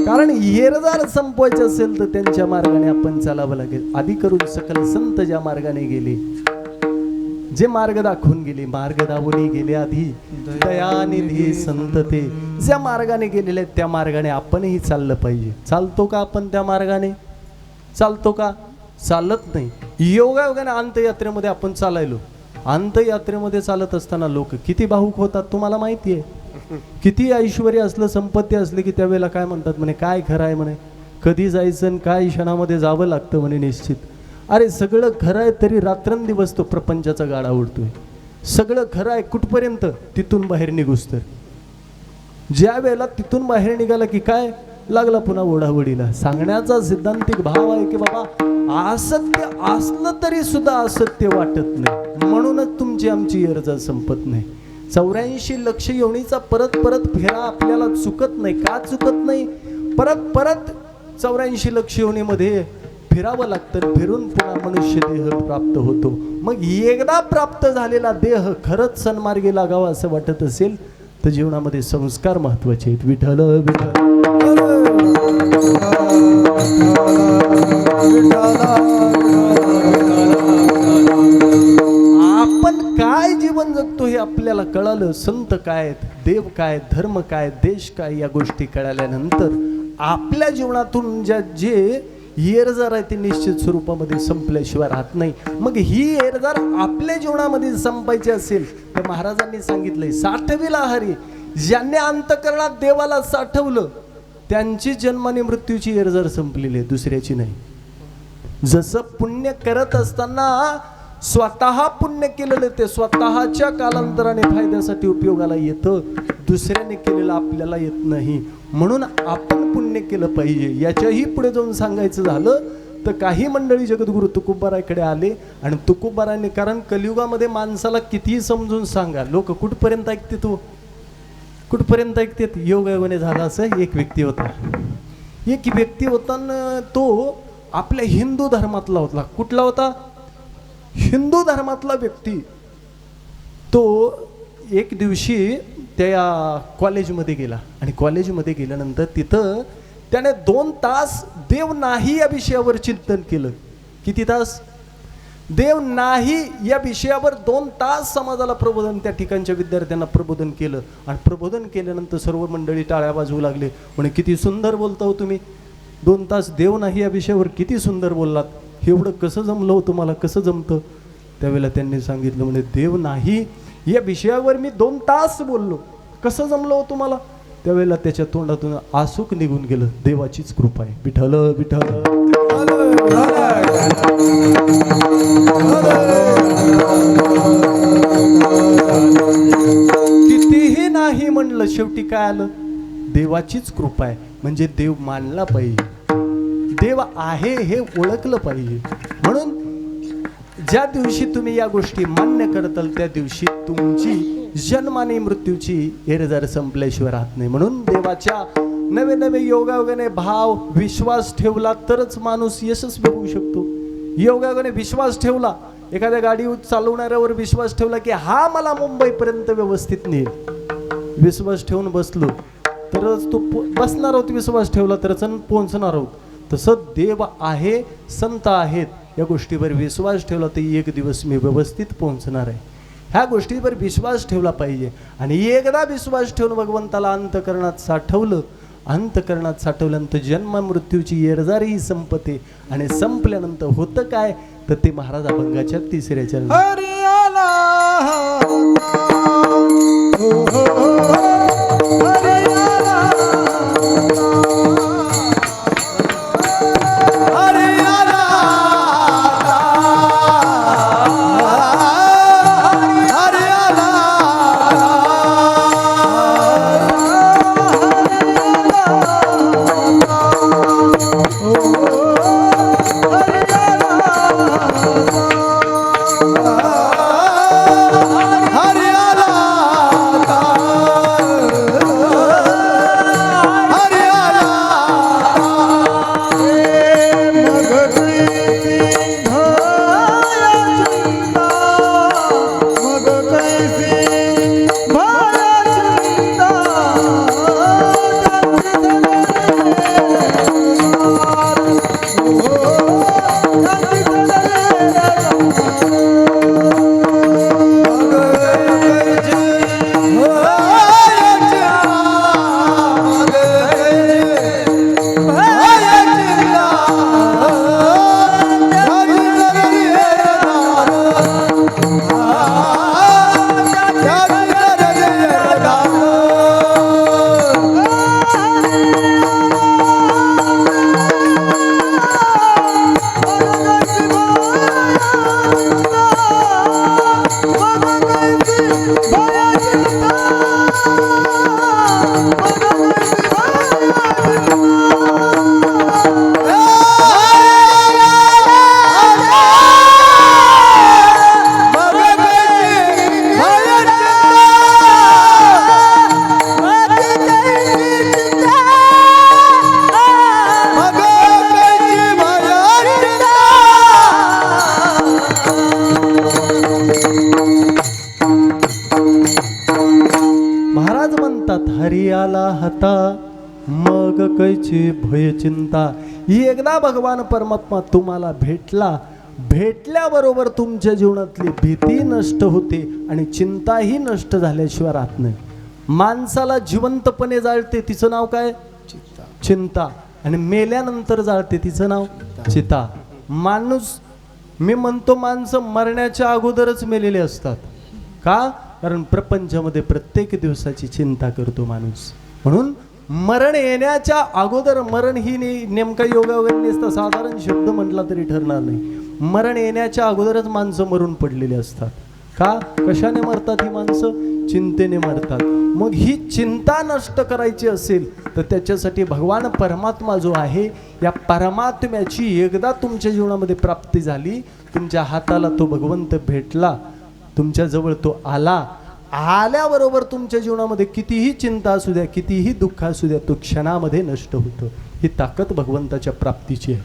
कारण येरजार संपवायचे असेल तर त्यांच्या मार्गाने आपण चालावं लागेल. आधी करून सकल संत ज्या मार्गाने गेले, जे मार्ग दाखवून गेले, मार्ग दावून गेले आधी दयानिधी संत ते ज्या मार्गाने गेलेले आहेत त्या मार्गाने आपणही चाललं पाहिजे. चालतो का आपण त्या मार्गाने? चालतो का? चालत नाही. योगायोगाने अंत्ययात्रेमध्ये आपण चालायलो. अंत्ययात्रेमध्ये चालत असताना लोक किती भावुक होतात तुम्हाला माहिती आहे. किती ऐश्वर्य असलं, संपत्ती असली की त्यावेळेला काय म्हणतात म्हणे, काय खरं आहे म्हणे, कधी जायचं आणि काय क्षणामध्ये जावं लागतं म्हणे निश्चित. अरे सगळं खरं आहे तरी रात्रंदिवस तो प्रपंचाचा गाडा उडतोय. सगळं खरं आहे कुठपर्यंत, तिथून बाहेर निघूस तर. ज्या वेळेला तिथून बाहेर निघाला की काय लागला पुन्हा ओढाओढीला. सांगण्याचा सिद्धांतिक भाव आहे की बाबा असत्य असलं तरी सुद्धा असत्य वाटत नाही, म्हणूनच तुमची आमची एरजा संपत नाही. 84 लक्ष योनीचा परत परत फेरा आपल्याला चुकत नाही. का चुकत नाही? परत परत 84 लक्ष योनीमध्ये फिरावं लागतं. फिरून पुन्हा मनुष्य देह प्राप्त होतो. मग एकदा प्राप्त झालेला देह खरंच सन्मार्गी लागावा असं वाटत असेल तर जीवनामध्ये संस्कार महत्वाचे आहेत. विठ्ठल विठ्ठल. आपण काय जीवन जगतो हे आपल्याला कळालं. संत काय आहेत, देव काय, धर्म काय, देश काय, या गोष्टी कळाल्यानंतर आपल्या जीवनातून जे एरजार आहे ते निश्चित स्वरूपामध्ये संपल्याशिवाय राहत नाही. मग ही एरजार आपल्या जीवनामध्ये संपायची असेल तर महाराजांनी सांगितलंय साठविला हरी. ज्यांनी अंतकरणात देवाला साठवलं त्यांची जन्म आणि मृत्यूची एरजार संपलेली आहे, दुसऱ्याची नाही. जसं पुण्य करत असताना स्वतः पुण्य केलेलं ते स्वतःच्या कालांतराने फायद्यासाठी उपयोगाला येतं, दुसऱ्याने केलेलं आपल्याला येत नाही. म्हणून आपण पुण्य केलं पाहिजे. याच्याही पुढे जाऊन सांगायचं झालं तर काही मंडळी जगद्गुरु तुकोबारायकडे आले आणि तुकोबारायने, कारण कलियुगामध्ये माणसाला कितीही समजून सांगा लोक कुठपर्यंत ऐकते, तो कुठपर्यंत ऐकते. योगायोगाने झाला असं एक व्यक्ती होता. एक व्यक्ती होता न तो आपल्या हिंदू धर्मातला होता. कुठला होता? हिंदू धर्मातला व्यक्ती. तो एक दिवशी त्या कॉलेजमध्ये गेला आणि कॉलेजमध्ये गेल्यानंतर तिथं त्याने 2 तास देव नाही या विषयावर चिंतन केलं. किती तास? देव नाही या विषयावर 2 तास समाजाला प्रबोधन, त्या ठिकाणच्या विद्यार्थ्यांना प्रबोधन केलं. आणि प्रबोधन केल्यानंतर सर्व मंडळी टाळ्या वाजवू लागले. म्हणे किती सुंदर बोलता हो तुम्ही, 2 तास देव नाही या विषयावर किती सुंदर बोललात, एवढं कसं जमलं हो तुम्हाला, कसं जमतं? त्यावेळेला त्यांनी सांगितलं, म्हणे देव नाही या विषयावर मी 2 तास बोललो, कसं जमलं हो तुम्हाला? त्यावेळेला त्याच्या तोंडातून आसूक निघून गेलं. देवाचीच कृपा आहे. विठ्ठल विठ्ठल. कितीही नाही म्हणलं, शेवटी काय आलं? देवाचीच कृपा आहे. म्हणजे देव मानला पाहिजे, देव आहे हे ओळखलं पाहिजे. म्हणून ज्या दिवशी तुम्ही या गोष्टी मान्य करताल त्या दिवशी तुमची जन्म आणि मृत्यूची एरजार संपल्याशिवाय राहत नाही. म्हणून देवाच्या नवे नवे योगायोगाने भाव विश्वास ठेवला तरच माणूस यशस्वी होऊ शकतो. योगायोगाने विश्वास ठेवला, एखाद्या गाडी चालवणाऱ्यावर विश्वास ठेवला की हा मला मुंबईपर्यंत व्यवस्थित नेईल, विश्वास ठेवून बसलो तरच तो बसणार आहोत, विश्वास ठेवला तरच पोहोचणार आहोत. तसं देव आहे, संत आहेत, या गोष्टीवर विश्वास ठेवला तर एक दिवस मी व्यवस्थित पोहोचणार आहे. ह्या गोष्टीवर विश्वास ठेवला पाहिजे. आणि एकदा विश्वास ठेवून भगवंताला अंतकरणात साठवलं, अंतकरणात साठवल्यानंतर जन्म मृत्यूची एरजारही संपते. आणि संपल्यानंतर होतं काय तर ते महाराज अभंगाच्या 3ऱ्या चरणात राहता मग कैची भय चिंता. एकदा भगवान परमात्मा तुम्हाला भेटल्याबरोबर तुमच्या जीवनातली भीती नष्ट होते आणि चिंताही नष्ट झाल्याशिवाय राहत नाही. माणसाला जिवंतपणे जाळते तिचं नाव काय? चिंता. आणि मेल्यानंतर जाळते तिचं नाव चिता. मी म्हणतो माणसं मरण्याच्या अगोदरच मेलेले असतात. का? कारण प्रपंचामध्ये प्रत्येक दिवसाची चिंता करतो माणूस. म्हणून मरण येण्याच्या अगोदर, मरण ही नेमका योगा वगैरे नसतं, साधारण शब्द म्हटला तरी ठरणार नाही. मरण येण्याच्या अगोदरच माणसं मरून पडलेली असतात. का? कशाने मरतात ही माणसं? चिंतेने मरतात. मग ही चिंता नष्ट करायची असेल तर त्याच्यासाठी भगवान परमात्मा जो आहे, या परमात्म्याची एकदा तुमच्या जीवनामध्ये प्राप्ती झाली, तुमच्या हाताला तो भगवंत भेटला, तुमच्या जवळ तो आल्याबरोबर तुमच्या जीवनामध्ये कितीही चिंता असू द्या, कितीही दुःख असू द्या, तो क्षणामध्ये नष्ट होतं. ही ताकद भगवंताच्या प्राप्तीची आहे.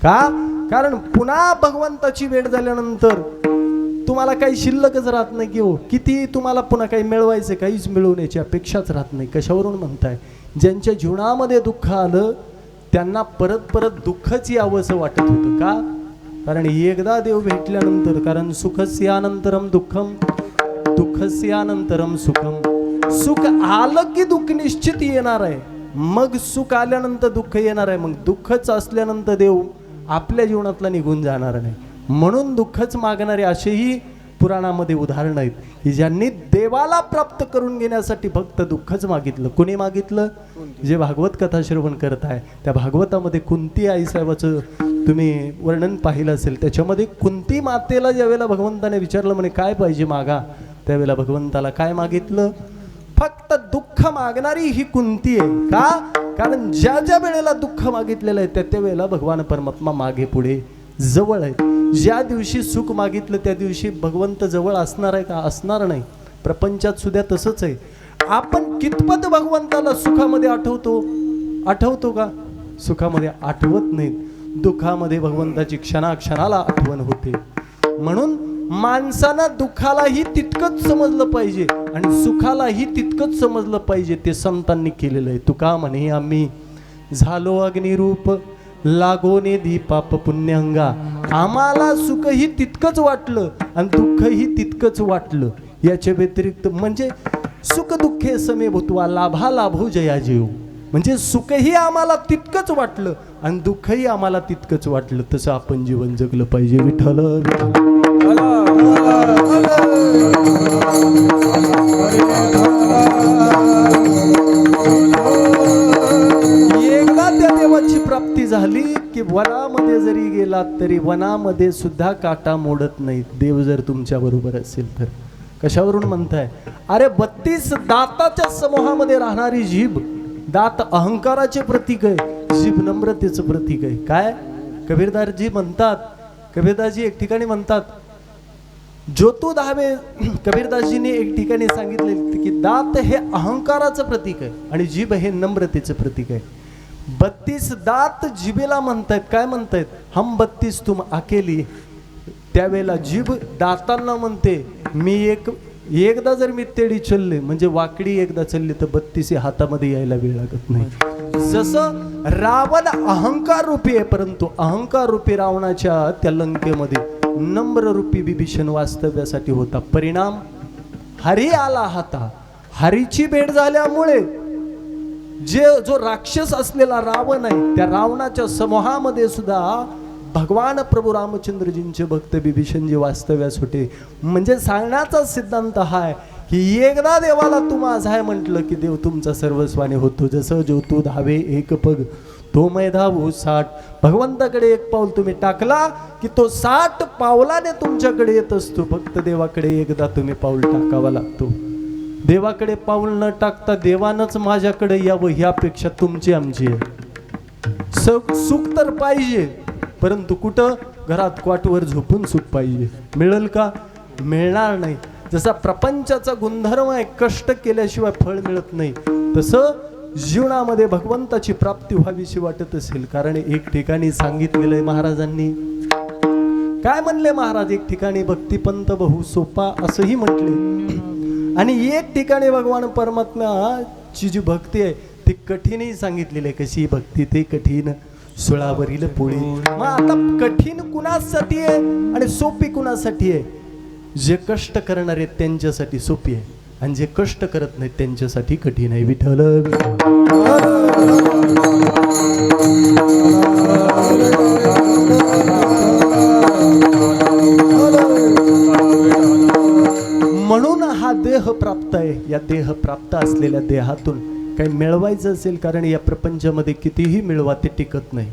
का? कारण पुन्हा भगवंताची वेळ झाल्यानंतर तुम्हाला काही शिल्लकच राहत नाही की हो, किती तुम्हाला पुन्हा काही मिळवायचं, काहीच मिळवण्याची अपेक्षाच राहत नाही. कशावरून म्हणताय? ज्यांच्या जीवनामध्ये दुःख आलं त्यांना परत परत दुःखच यावंसं वाटत होतं. का? कारण एकदा देव भेटल्यानंतर, कारण सुखस्यानंतरम दुःखम दुःखस्यानंतरम सुखम. सुख आलं की दुःख निश्चित येणार आहे, मग सुख आल्यानंतर दुःख येणार आहे, मग दुःखच असल्यानंतर देव आपल्या जीवनातला निघून जाणार नाही. म्हणून दुःखच मागणारे असेही पुराणामध्ये उदाहरण आहेत की ज्यांनी देवाला प्राप्त करून घेण्यासाठी फक्त दुःखच मागितलं. कोणी मागितलं? जे भागवत कथा श्रवण करत आहे त्या भागवतामध्ये कुंती आईसाहेबाचं तुम्ही वर्णन पाहिलं असेल. त्याच्यामध्ये कुंती मातेला ज्यावेळेला भगवंताने विचारलं म्हणे काय पाहिजे मागा, त्यावेळेला भगवंताला काय मागितलं? फक्त दुःख मागणारी ही कुंती आहे. का? कारण ज्या ज्या वेळेला दुःख मागितलेलं आहे त्या वेळेला भगवान परमात्मा मागे पुढे जवळ आहे. ज्या दिवशी सुख मागितलं त्या दिवशी भगवंत जवळ असणार आहे का? असणार नाही. प्रपंचात सुद्धा तसंच आहे. आपण कितपत भगवंताला सुखामध्ये आठवतो का? सुखामध्ये आठवत नाही. दुःखामध्ये भगवंताची क्षणाक्षणाला आठवण होते. म्हणून माणसानं दुःखालाही तितकंच समजलं पाहिजे आणि सुखालाही तितकंच समजलं पाहिजे. ते संतांनी केलेलं आहे. तुका म्हणे आम्ही झालो अग्निरूप लागोने दीपाप पुण्यंगा. आम्हाला सुखही तितकंच वाटलं आणि दुःखही तितकंच वाटलं. याच्या व्यतिरिक्त म्हणजे सुख दुःखे समे भूत्वा लाभा लाभो जया जीव. म्हणजे सुखही आम्हाला तितकंच वाटलं आणि दुःखही आम्हाला तितकंच वाटलं. तसं आपण जीवन जगलं पाहिजे. विठ्ठल एकदा त्या देवाची प्राप्ती झाली की वनामध्ये जरी गेलात तरी वनामध्ये सुद्धा काटा मोडत नाही. देव जर तुमच्या बरोबर असेल तर. कशावरून म्हणताय? अरे 32 दाताच्या समूहामध्ये राहणारी जीभ. दात अहंकाराचे प्रतीक आहे, जीभ नम्रतेचं प्रतीक आहे. काय कबीरदासजी म्हणतात, कबीरदासजी एक ठिकाणी म्हणतात, जो तू धावे. कबीरदासजीने एक ठिकाणी सांगितले की दात हे अहंकाराचं प्रतीक आहे आणि जीभ हे नम्रतेचं प्रतीक आहे. 32 दात जिभेला म्हणतायत. काय म्हणतायत? हम 32 तुम अकेली. त्यावेळेला जीभ दातांना म्हणते मी एकदा जर मी तेडी चलले म्हणजे वाकडी एकदा चालली तर 32 हातामध्ये यायला वेळ लागत नाही. जसं रावण अहंकार रूपी आहे, परंतु अहंकार रूपी रावणाच्या त्या लंकेमध्ये नम्र रूपी विभीषण वास्तव्यासाठी होता. परिणाम हरी आला हाता. हरीची भेट झाल्यामुळे जो राक्षस असलेला रावण आहे त्या रावणाच्या समूहामध्ये सुद्धा भगवान प्रभू रामचंद्रजींचे भक्त विभीषणजी वास्तव्यास होते. म्हणजे सांगण्याचा सिद्धांत हा आहे की एकदा देवाला तू माझा आहे म्हटलं की देव तुमचा सर्वस्वाने होतो. जसं जो तू धावे एक पग तो मै धावू 60. भगवंताकडे एक पाऊल तुम्ही टाकला की तो 60 पावलाने तुमच्याकडे येत असतो. फक्त देवाकडे एकदा तुम्ही पाऊल टाकावा लागतो. देवाकडे पाऊल न टाकता देवानंच माझ्याकडे यावं ही अपेक्षा तुमची आमची आहे. सुख तर पाहिजे, परंतु कुठं? घरात क्वाटवर झोपून सुख पाहिजे. मिळेल का? मिळणार नाही. जसा प्रपंचाचा गुणधर्म आहे कष्ट केल्याशिवाय फळ मिळत नाही, तसं जीवनामध्ये भगवंताची प्राप्ती व्हावीशी वाटत असेल. कारण एक ठिकाणी सांगितलेलं आहे महाराजांनी. काय म्हणले महाराज? एक ठिकाणी भक्तिपंत बहु सोपा असंही म्हटले आणि एक ठिकाणी भगवान परमात्मा आजची जी भक्ती आहे ती कठीणही सांगितलेली आहे. कशी भक्ती ते कठीण सुळावरील पोळी. मग आता कठीण कुणासाठी आहे आणि सोपी कुणासाठी आहे? जे कष्ट करणार आहेत त्यांच्यासाठी सोपी आहे आणि जे कष्ट करत नाहीत त्यांच्यासाठी कठीण आहे. विठ्ठल म्हणून हा देह प्राप्त आहे. या देह प्राप्त असलेल्या देहातून काही मिळवायचं असेल, कारण या प्रपंचामध्ये कितीही मिळवा ते टिकत नाही.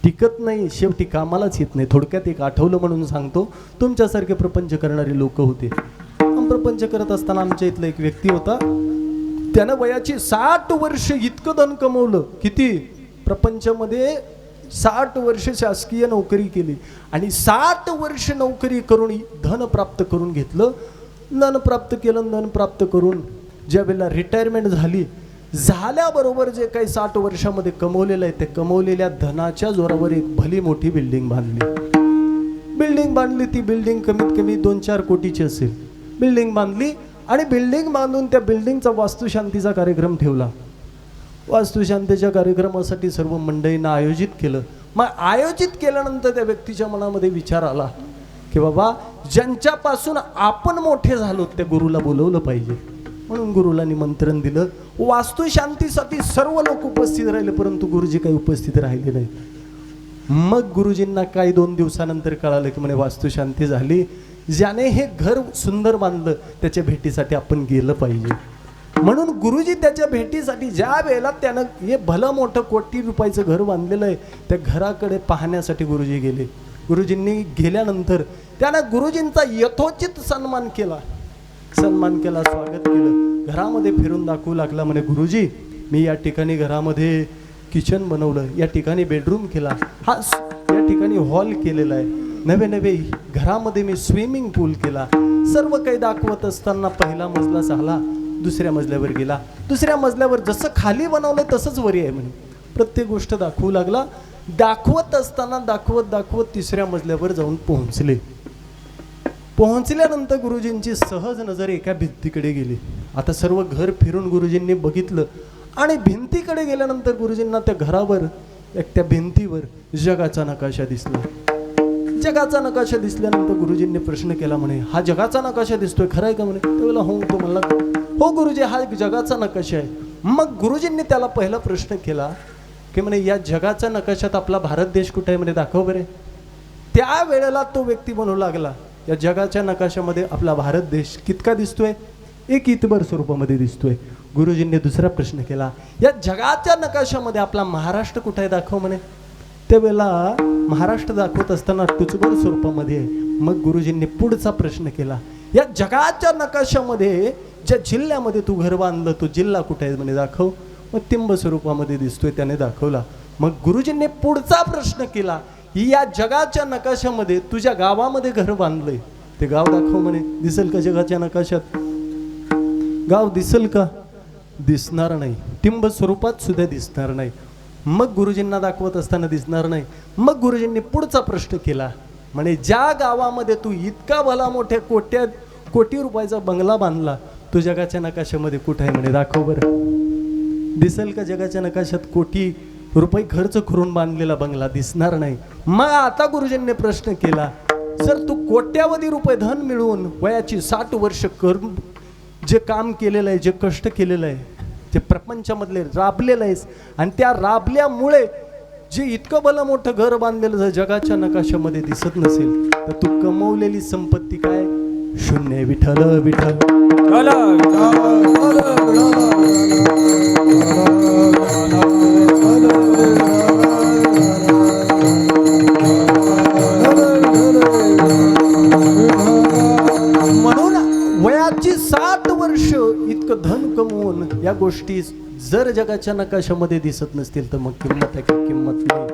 टिकत नाही, शेवटी कामालाच येत नाही. थोडक्यात एक आठवलं म्हणून सांगतो. तुमच्यासारखे प्रपंच करणारे लोक होते. प्रपंच करत असताना आमच्या इथला एक व्यक्ती होता. त्यानं वयाची 60 वर्ष इतकं धन कमवलं. किती? प्रपंचामध्ये 60 वर्ष शासकीय नोकरी केली आणि 60 वर्ष नोकरी करून धन प्राप्त करून घेतलं. धन प्राप्त केलं. धन प्राप्त करून ज्या वेळेला रिटायरमेंट झाल्याबरोबर जे काही 60 वर्षामध्ये कमवलेलं आहे, ते कमवलेल्या धनाच्या जोरावर एक भली मोठी बिल्डिंग बांधली. ती बिल्डिंग कमीत कमी 2-4 कोटीची असेल. बिल्डिंग बांधली आणि बिल्डिंग बांधून त्या बिल्डिंगचा वास्तुशांतीचा कार्यक्रम ठेवला. वास्तुशांतीच्या कार्यक्रमासाठी सर्व मंडळींना आयोजित केलं. मग आयोजित केल्यानंतर त्या व्यक्तीच्या मनामध्ये विचार आला की बाबा, ज्यांच्यापासून आपण मोठे झालो त्या गुरुला बोलवलं पाहिजे. म्हणून गुरुला निमंत्रण दिलं. वास्तुशांतीसाठी सर्व लोक उपस्थित राहिले, परंतु गुरुजी काही उपस्थित राहिले नाही. मग गुरुजींना काही 2 दिवसानंतर कळालं की म्हणे वास्तुशांती झाली. ज्याने हे घर सुंदर बांधलं त्याच्या भेटीसाठी आपण गेलं पाहिजे. म्हणून गुरुजी त्याच्या भेटीसाठी ज्या वेळेला त्यानं हे भलं मोठं कोटी रुपयाचं घर बांधलेलं आहे, त्या घराकडे पाहण्यासाठी गुरुजी गेले. गुरुजींनी गेल्यानंतर त्यानं गुरुजींचा यथोचित सन्मान केला, स्वागत केलं. घरामध्ये फिरून दाखवू लागला. म्हणे गुरुजी, मी या ठिकाणी घरामध्ये किचन बनवलं, या ठिकाणी बेडरूम केला, या ठिकाणी हॉल केलेला आहे, नवे घरामध्ये मी स्विमिंग पूल केला. सर्व काही दाखवत असताना पहिला मजला झाला, दुसऱ्या मजल्यावर गेला. दुसऱ्या मजल्यावर जसं खाली बनवलं तसंच वरी आहे म्हणे. प्रत्येक गोष्ट दाखवू लागला. दाखवत असताना दाखवत तिसऱ्या मजल्यावर जाऊन पोहोचल्यानंतर गुरुजींची सहज नजर एका भिंतीकडे गेली. आता सर्व घर फिरून गुरुजींनी बघितलं आणि भिंतीकडे गेल्यानंतर गुरुजींना त्या घरावर, त्या भिंतीवर जगाचा नकाशा दिसला. जगाचा नकाशा दिसल्यानंतर गुरुजींनी प्रश्न केला. म्हणे हा जगाचा नकाशा दिसतोय, खरं आहे का? म्हणे त्यावेळेला हो. तो म्हणला हो गुरुजी, हा जगाचा नकाशा आहे. मग गुरुजींनी त्याला पहिला प्रश्न केला की म्हणे या जगाच्या नकाशात आपला भारत देश कुठे आहे? म्हणे दाखव बरे. त्या वेळेला तो व्यक्ती म्हणू लागला, या जगाच्या नकाशामध्ये आपला भारत देश कितका दिसतोय? एक इतबर स्वरूपामध्ये दिसतोय. गुरुजींनी दुसरा प्रश्न केला, या जगाच्या नकाशामध्ये आपला महाराष्ट्र कुठे आहे? दाखव म्हणे. त्यावेळेला महाराष्ट्र दाखवत असताना टुचबर स्वरूपामध्ये. मग गुरुजींनी पुढचा प्रश्न केला, या जगाच्या नकाशामध्ये ज्या जिल्ह्यामध्ये तू घर बांधलं तो जिल्हा कुठे आहे? म्हणे दाखव. मग तिंब स्वरूपामध्ये दिसतोय, त्याने दाखवला. मग गुरुजींनी पुढचा प्रश्न केला, या जगाच्या नकाशामध्ये तुझ्या गावामध्ये घर बांधलंय, ते गाव दाखव म्हणे. दिसेल का जगाच्या नकाशात? गाव दिसेल का? दिसणार नाही. टिंब स्वरूपात सुद्धा दिसणार नाही. मग गुरुजींना दाखवत असताना दिसणार नाही. मग गुरुजींनी पुढचा प्रश्न केला, म्हणे ज्या गावामध्ये तू इतका भला मोठ्या कोटी रुपयाचा बंगला बांधला, तो जगाच्या नकाशामध्ये कुठे आहे? म्हणे दाखव बरं. दिसेल का जगाच्या नकाशात कोटी रुपये खर्च करून बांधलेला बंगला? दिसणार नाही. मग आता गुरुजींनी प्रश्न केला, जर तू कोट्यावधी रुपये धन मिळवून वयाची 60 वर्ष करून जे काम केलेलं आहे, जे कष्ट केलेलं आहे, जे प्रपंचामधले राबलेलं आहेस, आणि त्या राबल्यामुळे जे इतकं भलं मोठं घर बांधलेलं जर जगाच्या नकाशामध्ये दिसत नसेल, तर तू कमवलेली संपत्ती काय? शून्य. विठ्ठल विठ्ठल. म्हणून वयाची 60 वर्ष इतकं धन कमवून या गोष्टी जर जगाच्या नकाशामध्ये दिसत नसतील तर मग किंमत आहे का? किंमत नाही.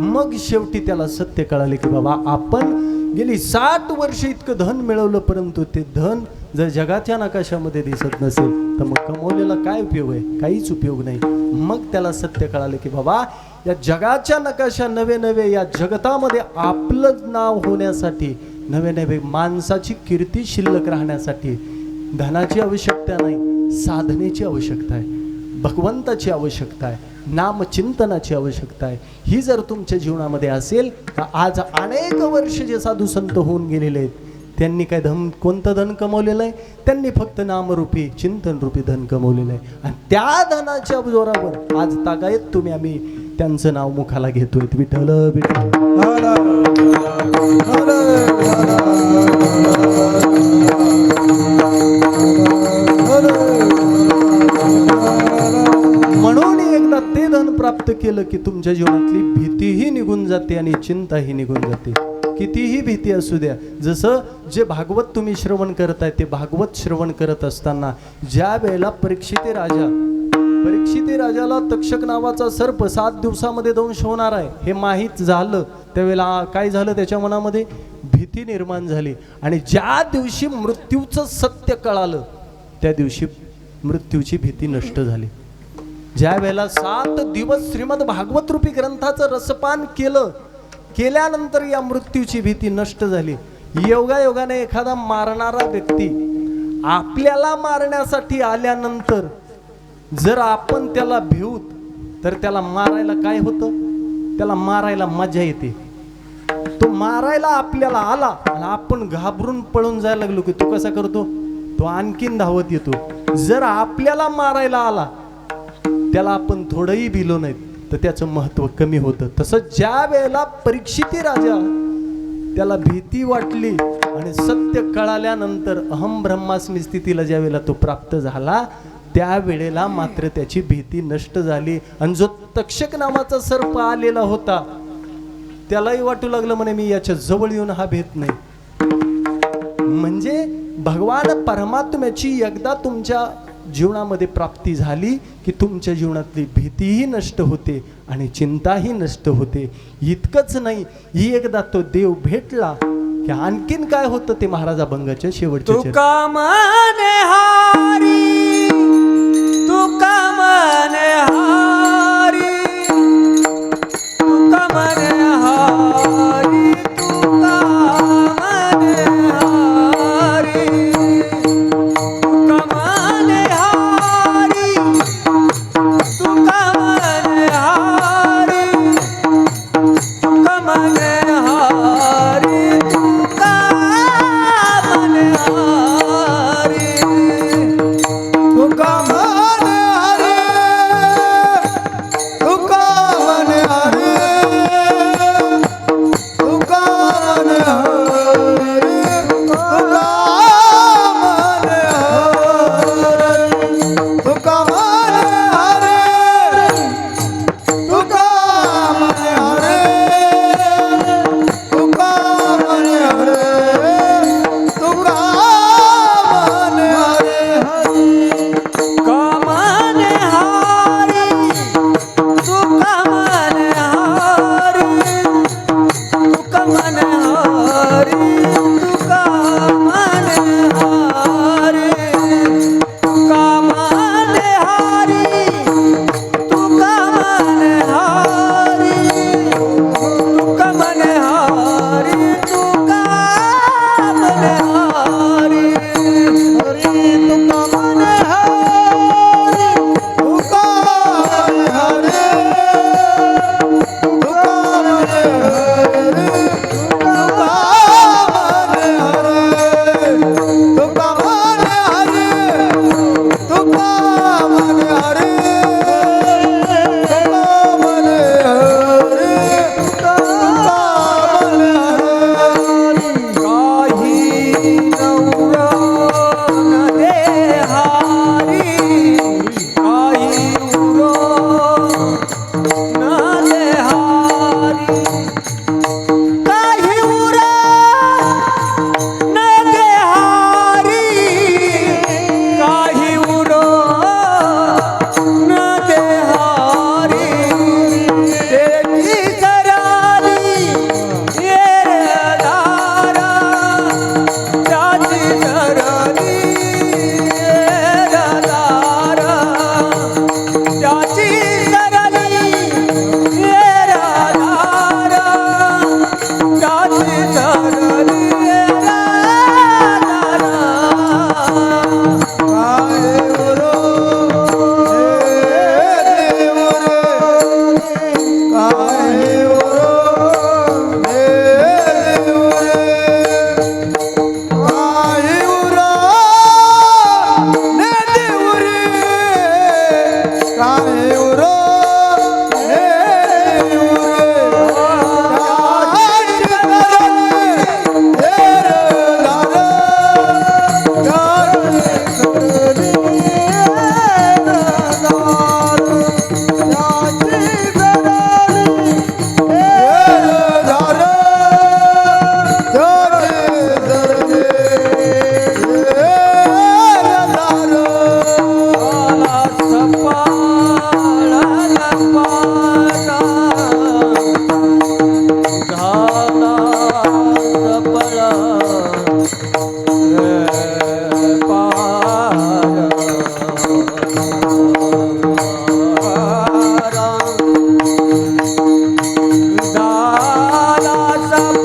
मग शेवटी त्याला सत्य कळाले की बाबा, आपण गेली 60 वर्ष इतकं धन मिळवलं, परंतु ते धन जर जगाच्या नकाशामध्ये दिसत नसेल तर मग कमवलेला काय उपयोग आहे? काहीच उपयोग नाही. मग त्याला सत्य कळाले की बाबा, या जगाच्या नकाशा नवे या जगतामध्ये आपलं नाव होण्यासाठी, नवे माणसाची कीर्ती शिल्लक राहण्यासाठी धनाची आवश्यकता नाही, साधनेची आवश्यकता आहे. भगवंताची आवश्यकता आहे, नामचिंतनाची आवश्यकता आहे. ही जर तुमच्या जीवनामध्ये असेल तर आज अनेक वर्ष जे साधू संत होऊन गेलेले आहेत त्यांनी काय कोणतं धन कमवलेलं आहे? त्यांनी फक्त नामरूपी चिंतनरूपी धन कमवलेलं आहे. आणि त्या धनाच्या जोरावर आज तागायत आम्ही त्यांचं नाव मुखाला घेतोय, विठ्ठल विठ्ठल. म्हणून एकदा ते धन प्राप्त केलं की तुमच्या जीवनातली भीतीही निघून जाते आणि चिंताही निघून जाते. कितीही भीती असू द्या. जसं जे भागवत तुम्ही श्रवण करताय ते भागवत श्रवण करत असताना ज्या वेळेला परीक्षित राजाला तक्षक नावाचा सर्प 7 दिवसामध्ये दंश होणार आहे हे माहीत झालं, त्यावेळेला काय झालं, त्याच्या मनामध्ये भीती निर्माण झाली. आणि ज्या दिवशी मृत्यूचं सत्य कळालं त्या दिवशी मृत्यूची भीती नष्ट झाली. ज्या वेळेला 7 दिवस श्रीमद भागवत रूपी ग्रंथाचं रसपान केल्यानंतर या मृत्यूची भीती नष्ट झाली. योगायोगाने एखादा मारणारा व्यक्ती आपल्याला मारण्यासाठी आल्यानंतर जर आपण त्याला भिवत तर त्याला मारायला काय होतं? त्याला मारायला मजा येते. तो मारायला आपल्याला आला आणि आपण घाबरून पळून जायला लागलो की तो कसा करतो? तो आणखीन धावत येतो. जर आपल्याला मारायला आला त्याला आपण थोडंही भिलो नाहीत तर त्याचं महत्व कमी होतं. तसं ज्या वेळेला परीक्षित राजा त्याला भीती वाटली आणि सत्य कळाल्यानंतर अहम ब्रह्मास्मी स्थितीला ज्या वेळेला तो प्राप्त झाला त्यावेळेला मात्र त्याची भीती नष्ट झाली. आणि जो तक्षक नावाचा सर्प आलेला होता त्यालाही वाटू लागलं म्हणे मी याच्या जवळ येऊन हा भेट नाही. म्हणजे भगवान परमात्म्याची एकदा तुमच्या जीवनामध्ये प्राप्ती झाली की तुमच्या जीवनातली भीतीही नष्ट होते आणि चिंताही नष्ट होते. इतकंच नाही, ही एकदा तो देव भेटला की आणखीन काय होतं ते महाराज अभंगाच्या शेवटच्या तुका मनहारी तुका मनहारी तुका मनहारी तुका मनहारी तुका मनहारी तुका मनहारी तुका मनहारी तुका मनहारी तुका तुका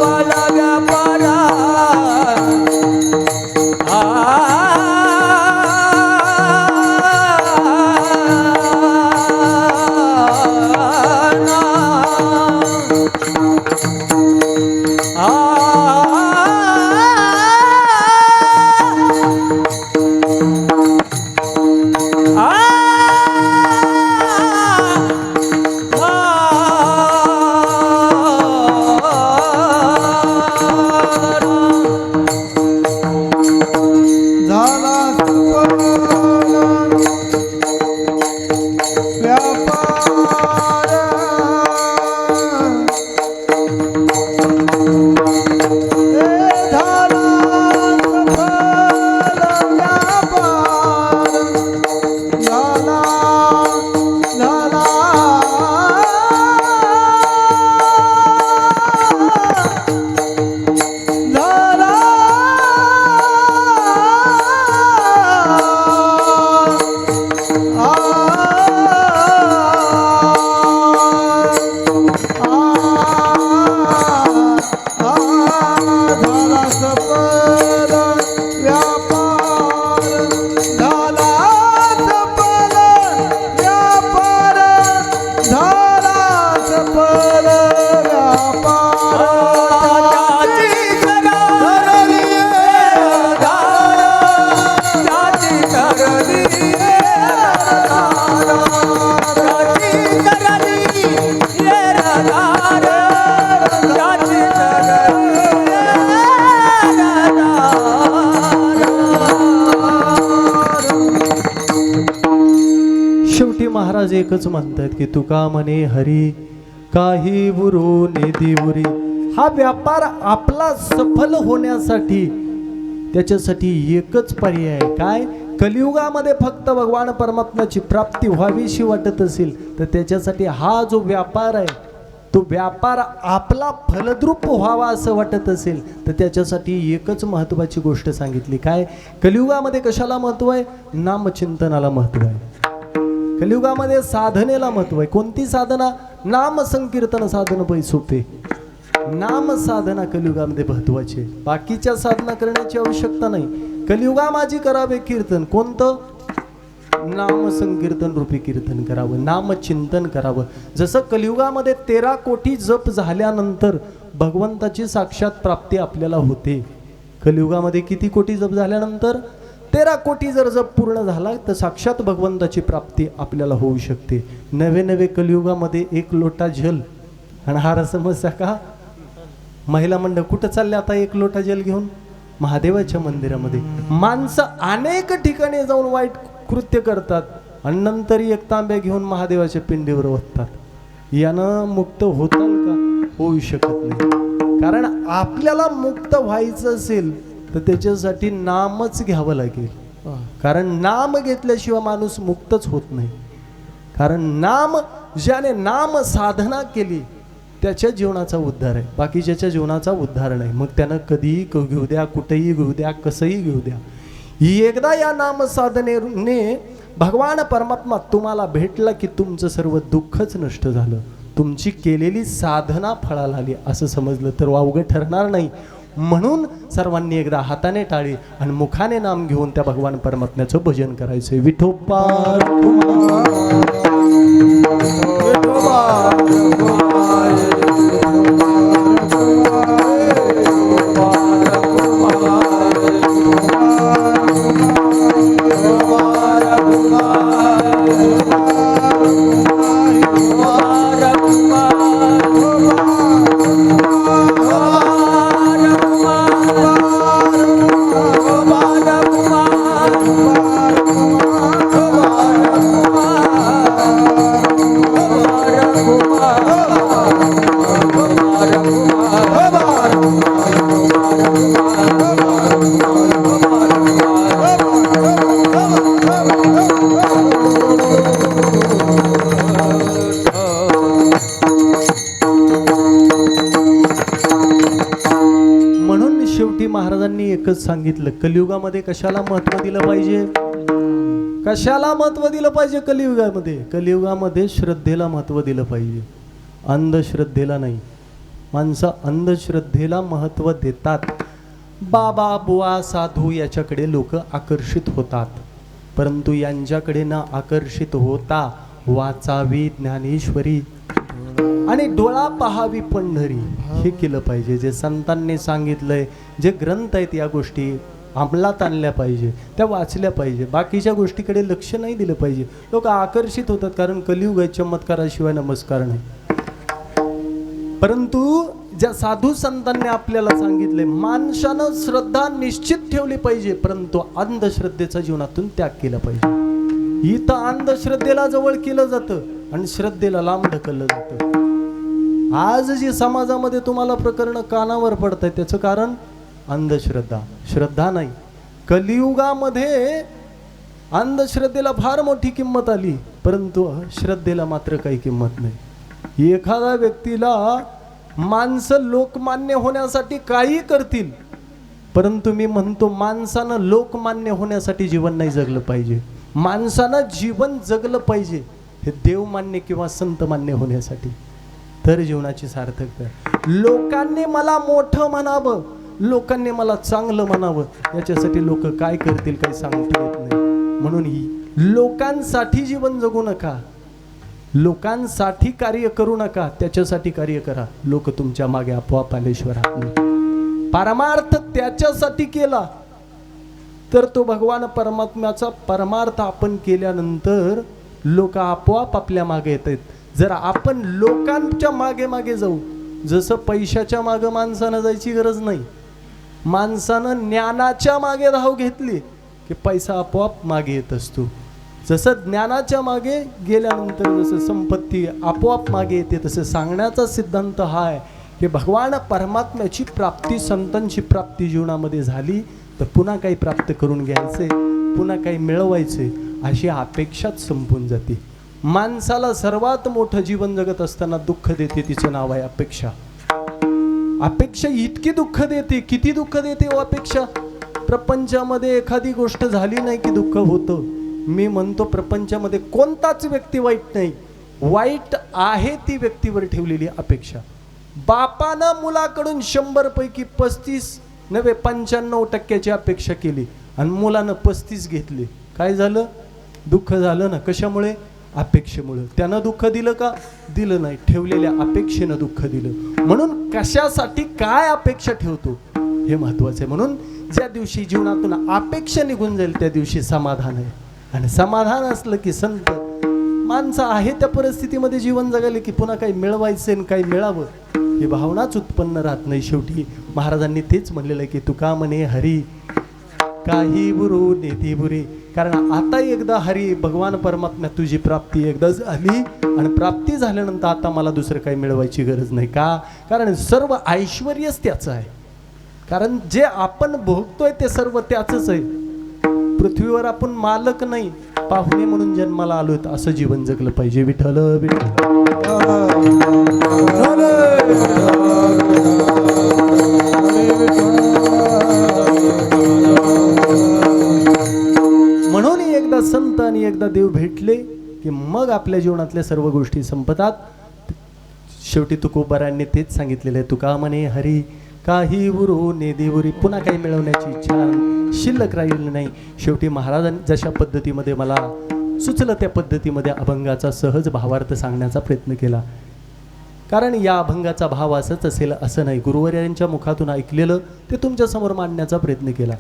सफल व्यापार झाला सफल व्यापार झाला सफल व्यापार झाला झाला झाला झाला सफल व्यापार झाला सफल व्यापार झाला सफल व्यापार शेवटी महाराज एकच म्हणतात की तुका म्हणे हरी काही बुरो नेदी उरी. हा व्यापार आपला सफल होण्यासाठी त्याच्यासाठी एकच पर्याय आहे. काय? कलियुगामध्ये फक्त भगवान परमात्म्याची प्राप्ती व्हावीशी वाटत असेल तर त्याच्यासाठी हा जो व्यापार आहे तो व्यापार आपला फलद्रूप व्हावा असं वाटत असेल तर त्याच्यासाठी एकच महत्त्वाची गोष्ट सांगितली. काय? कलियुगामध्ये कशाला महत्त्व आहे? नामचिंतनाला महत्त्व आहे. कलियुगामध्ये साधनेला महत्त्व आहे. कोणती साधना? नाम संकीर्तन साधन पै सोपे. नाम साधना कलियुगामध्ये महत्त्वाची आहे. बाकीच्या साधना करण्याची आवश्यकता नाही. कलियुगा माझी करावे कीर्तन. कोणतं? नाम संकीर्तन रूपी कीर्तन करावं, नामचिंतन करावं. जसं कलियुगामध्ये 13 कोटी जप झाल्यानंतर भगवंताची साक्षात प्राप्ती आपल्याला होते. कलियुगामध्ये किती कोटी जप झाल्यानंतर? 13 कोटी जर जप पूर्ण झाला तर साक्षात भगवंताची प्राप्ती आपल्याला होऊ शकते. नवे नवे कलियुगामध्ये 1 लोटा जल आणि हा रसमस्या का? महिला मंडळ कुठं चालले आता 1 लोटा जल घेऊन? महादेवाच्या मंदिरामध्ये. माणसं अनेक ठिकाणी जाऊन वाईट कृत्य करतात आणि नंतर 1 तांब्या घेऊन महादेवाच्या पिंडीवर ओततात. यानं मुक्त होताल का? होऊ शकत नाही. कारण आपल्याला मुक्त व्हायचं असेल तर त्याच्यासाठी नामच घ्यावं लागेल. कारण नाम घेतल्याशिवाय माणूस मुक्तच होत नाही. कारण नाम, ज्याने नाम साधना केली त्याच्या जीवनाचा उद्धार आहे, बाकी ज्याच्या जीवनाचा उद्धार नाही. मग त्यानं कधीही घेऊ द्या, कुठेही घेऊ द्या, कसंही घेऊ द्या. एकदा या नाम साधनेने भगवान परमात्मा तुम्हाला भेटला की तुमचं सर्व दुःखच नष्ट झालं. तुमची केलेली साधना फळाला आली असं समजलं तर वावगं ठरणार नाही. म्हणून सर्वांनी एकदा हाताने टाळी आणि मुखाने नाम घेऊन त्या भगवान परमात्म्याचं भजन करायचं. विठोबा महाराजांनी एकच सांगितलं, कलियुगामध्ये कशाला महत्त्व दिलं पाहिजे? कशाला महत्त्व दिलं पाहिजे कलियुगामध्ये? कलियुगामध्ये श्रद्धेला महत्त्व दिलं पाहिजे, अंधश्रद्धेला नाही. माणसं अंधश्रद्धेला महत्त्व देतात. बाबा बुवा साधू याच्याकडे लोक आकर्षित होतात, परंतु यांच्याकडे न आकर्षित होता वाचावी ज्ञानेश्वरी आणि डोळा पहावी पंढरी हे केलं पाहिजे. जे संतांनी सांगितलंय, जे ग्रंथ आहेत या गोष्टी अंमलात आणल्या पाहिजे, त्या वाचल्या पाहिजे. बाकीच्या गोष्टीकडे लक्ष नाही दिलं पाहिजे. लोक आकर्षित होतात कारण कलियुग आहे, चमत्काराशिवाय नमस्कार नाही. परंतु ज्या साधू संतांनी आपल्याला सांगितले, माणसानं श्रद्धा निश्चित ठेवली पाहिजे, परंतु अंधश्रद्धेचा जीवनातून त्याग केला पाहिजे. इथं अंधश्रद्धेला जवळ केलं जातं आणि श्रद्धेला लांब ढकललं जातं. आज जी समाजामध्ये तुम्हाला प्रकरण कानावर पडत आहे त्याचं कारण अंधश्रद्धा, श्रद्धा नाही. कलियुगामध्ये अंधश्रद्धेला फार मोठी किंमत आली, परंतु श्रद्धेला मात्र काही किंमत नाही. एखाद्या व्यक्तीला माणसं लोकमान्य होण्यासाठी काही करतील, परंतु मी म्हणतो माणसानं लोकमान्य होण्यासाठी जीवन नाही जगलं पाहिजे. माणसानं जीवन जगलं पाहिजे हे देवमान्य किंवा संतमान्य होण्यासाठी, तर जीवनाची सार्थकता. लोकांनी मला मोठं म्हणावं, लोकांनी मला चांगलं म्हणावं, याच्यासाठी लोक काय करतील काही सांगता येत नाही. म्हणून ही लोकांसाठी जीवन जगू नका, लोकांसाठी कार्य करू नका, त्याच्यासाठी कार्य करा. लोक तुमच्या मागे आपोआप आल्याशिवाय राहत नाही. परमार्थ त्याच्यासाठी केला तर तो भगवान परमात्म्याचा परमार्थ आपण केल्यानंतर लोक आपोआप आपल्या मागे येतात. जर आपण लोकांच्या मागे मागे जाऊ, जसं पैशाच्या मागे माणसानं जायची गरज नाही, माणसानं ज्ञानाच्या मागे धाव घेतली की पैसा आपोआप मागे येत असतो. जसं ज्ञानाच्या मागे गेल्यानंतर जसं संपत्ती आपोआप मागे येते, तसं सांगण्याचा सिद्धांत हा आहे की भगवान परमात्म्याची प्राप्ती, संतांची प्राप्ती जीवनामध्ये झाली तर पुन्हा काही प्राप्त करून घ्यायचे, पुन्हा काही मिळवायचे अशी अपेक्षाच संपून जाते. माणसाला सर्वात मोठं जीवन जगत असताना दुःख देते, तिचं नाव आहे अपेक्षा. अपेक्षा इतकी दुःख देते, किती दुःख देते हो अपेक्षा. प्रपंचामध्ये एखादी गोष्ट झाली नाही की दुःख होतं. मी म्हणतो प्रपंचामध्ये कोणताच व्यक्ती वाईट नाही, वाईट आहे ती व्यक्तीवर ठेवलेली अपेक्षा. बापानं मुलाकडून 100 पैकी 95% अपेक्षा केली आणि मुलानं 35 घेतले. काय झालं? दुःख झालं ना. कशामुळे? अपेक्षेमुळे. त्यानं दुःख दिलं का? दिलं नाही. ठेवलेल्या अपेक्षेनं दुःख दिलं. म्हणून कशासाठी काय अपेक्षा ठेवतो हे महत्वाचं आहे. म्हणून ज्या दिवशी जीवनातून अपेक्षा निघून जाईल त्या दिवशी समाधान आहे. आणि समाधान असलं की संत माणसं आहे त्या परिस्थितीमध्ये जीवन जगाले की पुन्हा काही मिळवायचं आणि काही मिळावं ही भावनाच उत्पन्न राहत नाही. शेवटी महाराजांनी तेच म्हणलेलं आहे की तुका म्हणे हरी काही बुरू नेती बुरी. कारण आता एकदा हरी भगवान परमात्मा तुझी प्राप्ती एकदा झाली आणि प्राप्ती झाल्यानंतर आता मला दुसरं काही मिळवायची गरज नाही. का? कारण सर्व ऐश्वर्यच त्याचं आहे. कारण जे आपण भोगतोय ते सर्व त्याचंच आहे. पृथ्वीवर आपण मालक नाही, पाहुणे म्हणून जन्माला आलोय. असं जीवन जगलं पाहिजे. विठ्ठल विठ्ठल. म्हणून एकदा संत आणि एकदा देव भेटले की मग आपल्या जीवनातल्या सर्व गोष्टी संपतात. शेवटी तुकोबारांनी तेच सांगितलेलं आहे. तुका म्हणे हरी काही उरू नेदेवरी. पुन्हा काही मिळवण्याची इच्छा शिल्लक राहिली नाही. शेवटी महाराजांनी जशा पद्धतीमध्ये मला सुचलं त्या पद्धतीमध्ये अभंगाचा सहज भावार्थ सांगण्याचा प्रयत्न केला. कारण या अभंगाचा भाव असंच असेल असं नाही. गुरुवर्यांच्या मुखातून ऐकलेलं ते तुमच्यासमोर मांडण्याचा प्रयत्न केला.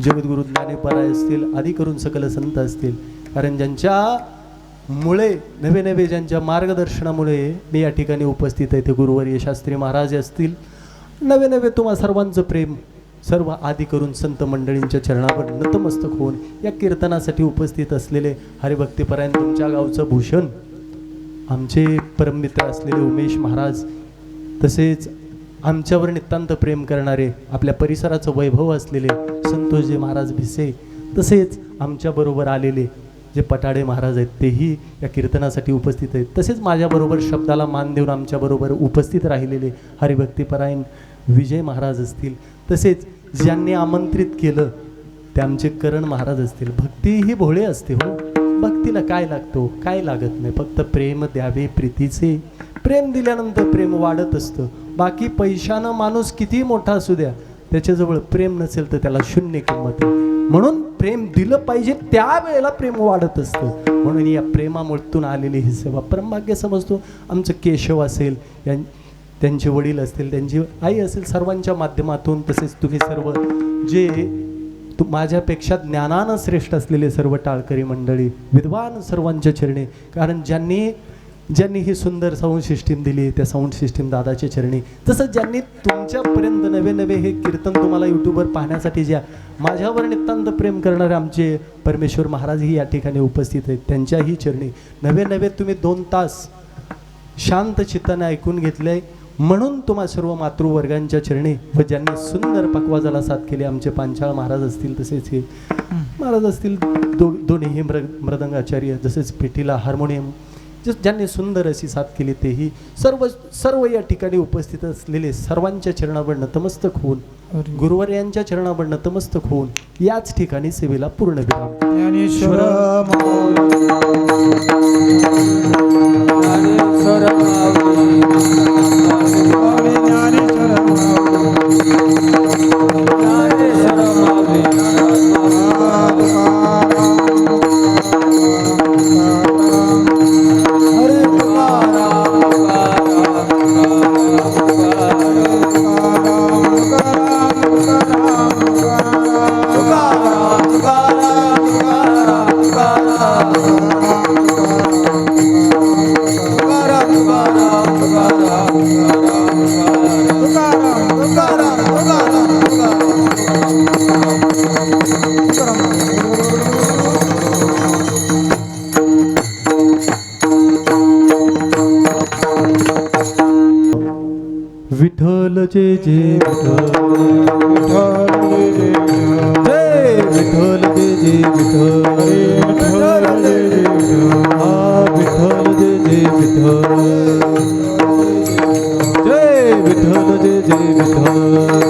जगद्गुरु ज्ञानेश्वराय असतील, आदी करून सकल संत असतील. कारण ज्यांच्यामुळे नवे नवे ज्यांच्या मार्गदर्शनामुळे मी या ठिकाणी उपस्थित आहे ते गुरुवर्य शास्त्री महाराज असतील. नवे नवे तुम्हा सर्वांचं प्रेम सर्व आदी करून संत मंडळींच्या चरणावर नतमस्तक होऊन या कीर्तनासाठी उपस्थित असलेले हरिभक्तीपरायण तुमच्या गावचं भूषण आमचे परममित्र असलेले उमेश महाराज, तसेच आमच्यावर नितांत प्रेम करणारे आपल्या परिसराचं वैभव असलेले संतोषजी महाराज भिसे, तसेच आमच्याबरोबर आलेले जे पटाडे महाराज आहेत तेही या कीर्तनासाठी उपस्थित आहेत. तसेच माझ्याबरोबर शब्दाला मान देऊन आमच्याबरोबर उपस्थित राहिलेले हरिभक्तीपरायण विजय महाराज असतील. तसेच ज्यांनी आमंत्रित केलं ते आमचे करण महाराज असतील. भक्ती ही भोळे असते हो. भक्तीला काय लागतो? काय लागत नाही. फक्त प्रेम द्यावे प्रीतीचे. प्रेम दिल्यानंतर प्रेम वाढत असतं. बाकी पैशानं माणूस किती मोठा असू द्या, त्याच्याजवळ प्रेम नसेल तर त्याला शून्य किंमत आहे. म्हणून प्रेम दिलं पाहिजे, त्यावेळेला प्रेम वाढत असतं. म्हणून या प्रेमामुळतून आलेली ही सेवा परमभाग्य समजतो. आमचं केशव असेल, त्यांचे वडील असतील, त्यांची आई असेल, सर्वांच्या माध्यमातून, तसेच तुम्ही सर्व जे माझ्यापेक्षा ज्ञानानं श्रेष्ठ असलेले सर्व टाळकरी मंडळी, विद्वान सर्वांच्या चरणी, कारण ज्यांनी ही सुंदर साऊंड सिस्टीम दिली, त्या साऊंड सिस्टीम दादाच्या चरणी, तसंच ज्यांनी तुमच्यापर्यंत नवे नवे हे कीर्तन तुम्हाला यूट्यूबवर पाहण्यासाठी ज्या माझ्यावर नितांत प्रेम करणारे आमचे परमेश्वर महाराजही या ठिकाणी उपस्थित आहेत, त्यांच्याही चरणी नवे नवे तुम्ही 2 तास शांत चित्ताने ऐकून घेतले. म्हणून तुम्हा सर्व मातृवर्गांच्या चरणी व ज्यांनी सुंदर पकवाजाला साथ केली, आमचे पांचाळ महाराज असतील, तसेच हे महाराज असतील, दोन्हीही मृदंगाचार्य, तसेच पेटीला हार्मोनियम, ज्यांनी सुंदर अशी साथ केली, तेही सर्व या ठिकाणी उपस्थित असलेले सर्वांच्या चरणावर नतमस्तक होऊन, गुरुवर्यांच्या चरणावर नतमस्तक होऊन याच ठिकाणी सेवेला पूर्ण विराम. ज्ञानेश्वर विठ्ठल जय जय विठ्ठल, जय विठ्ठल जय जय विठ्ठल, विठ्ठल जय जय विठ्ठल, जय विठ्ठल जय जय विठ्ठल.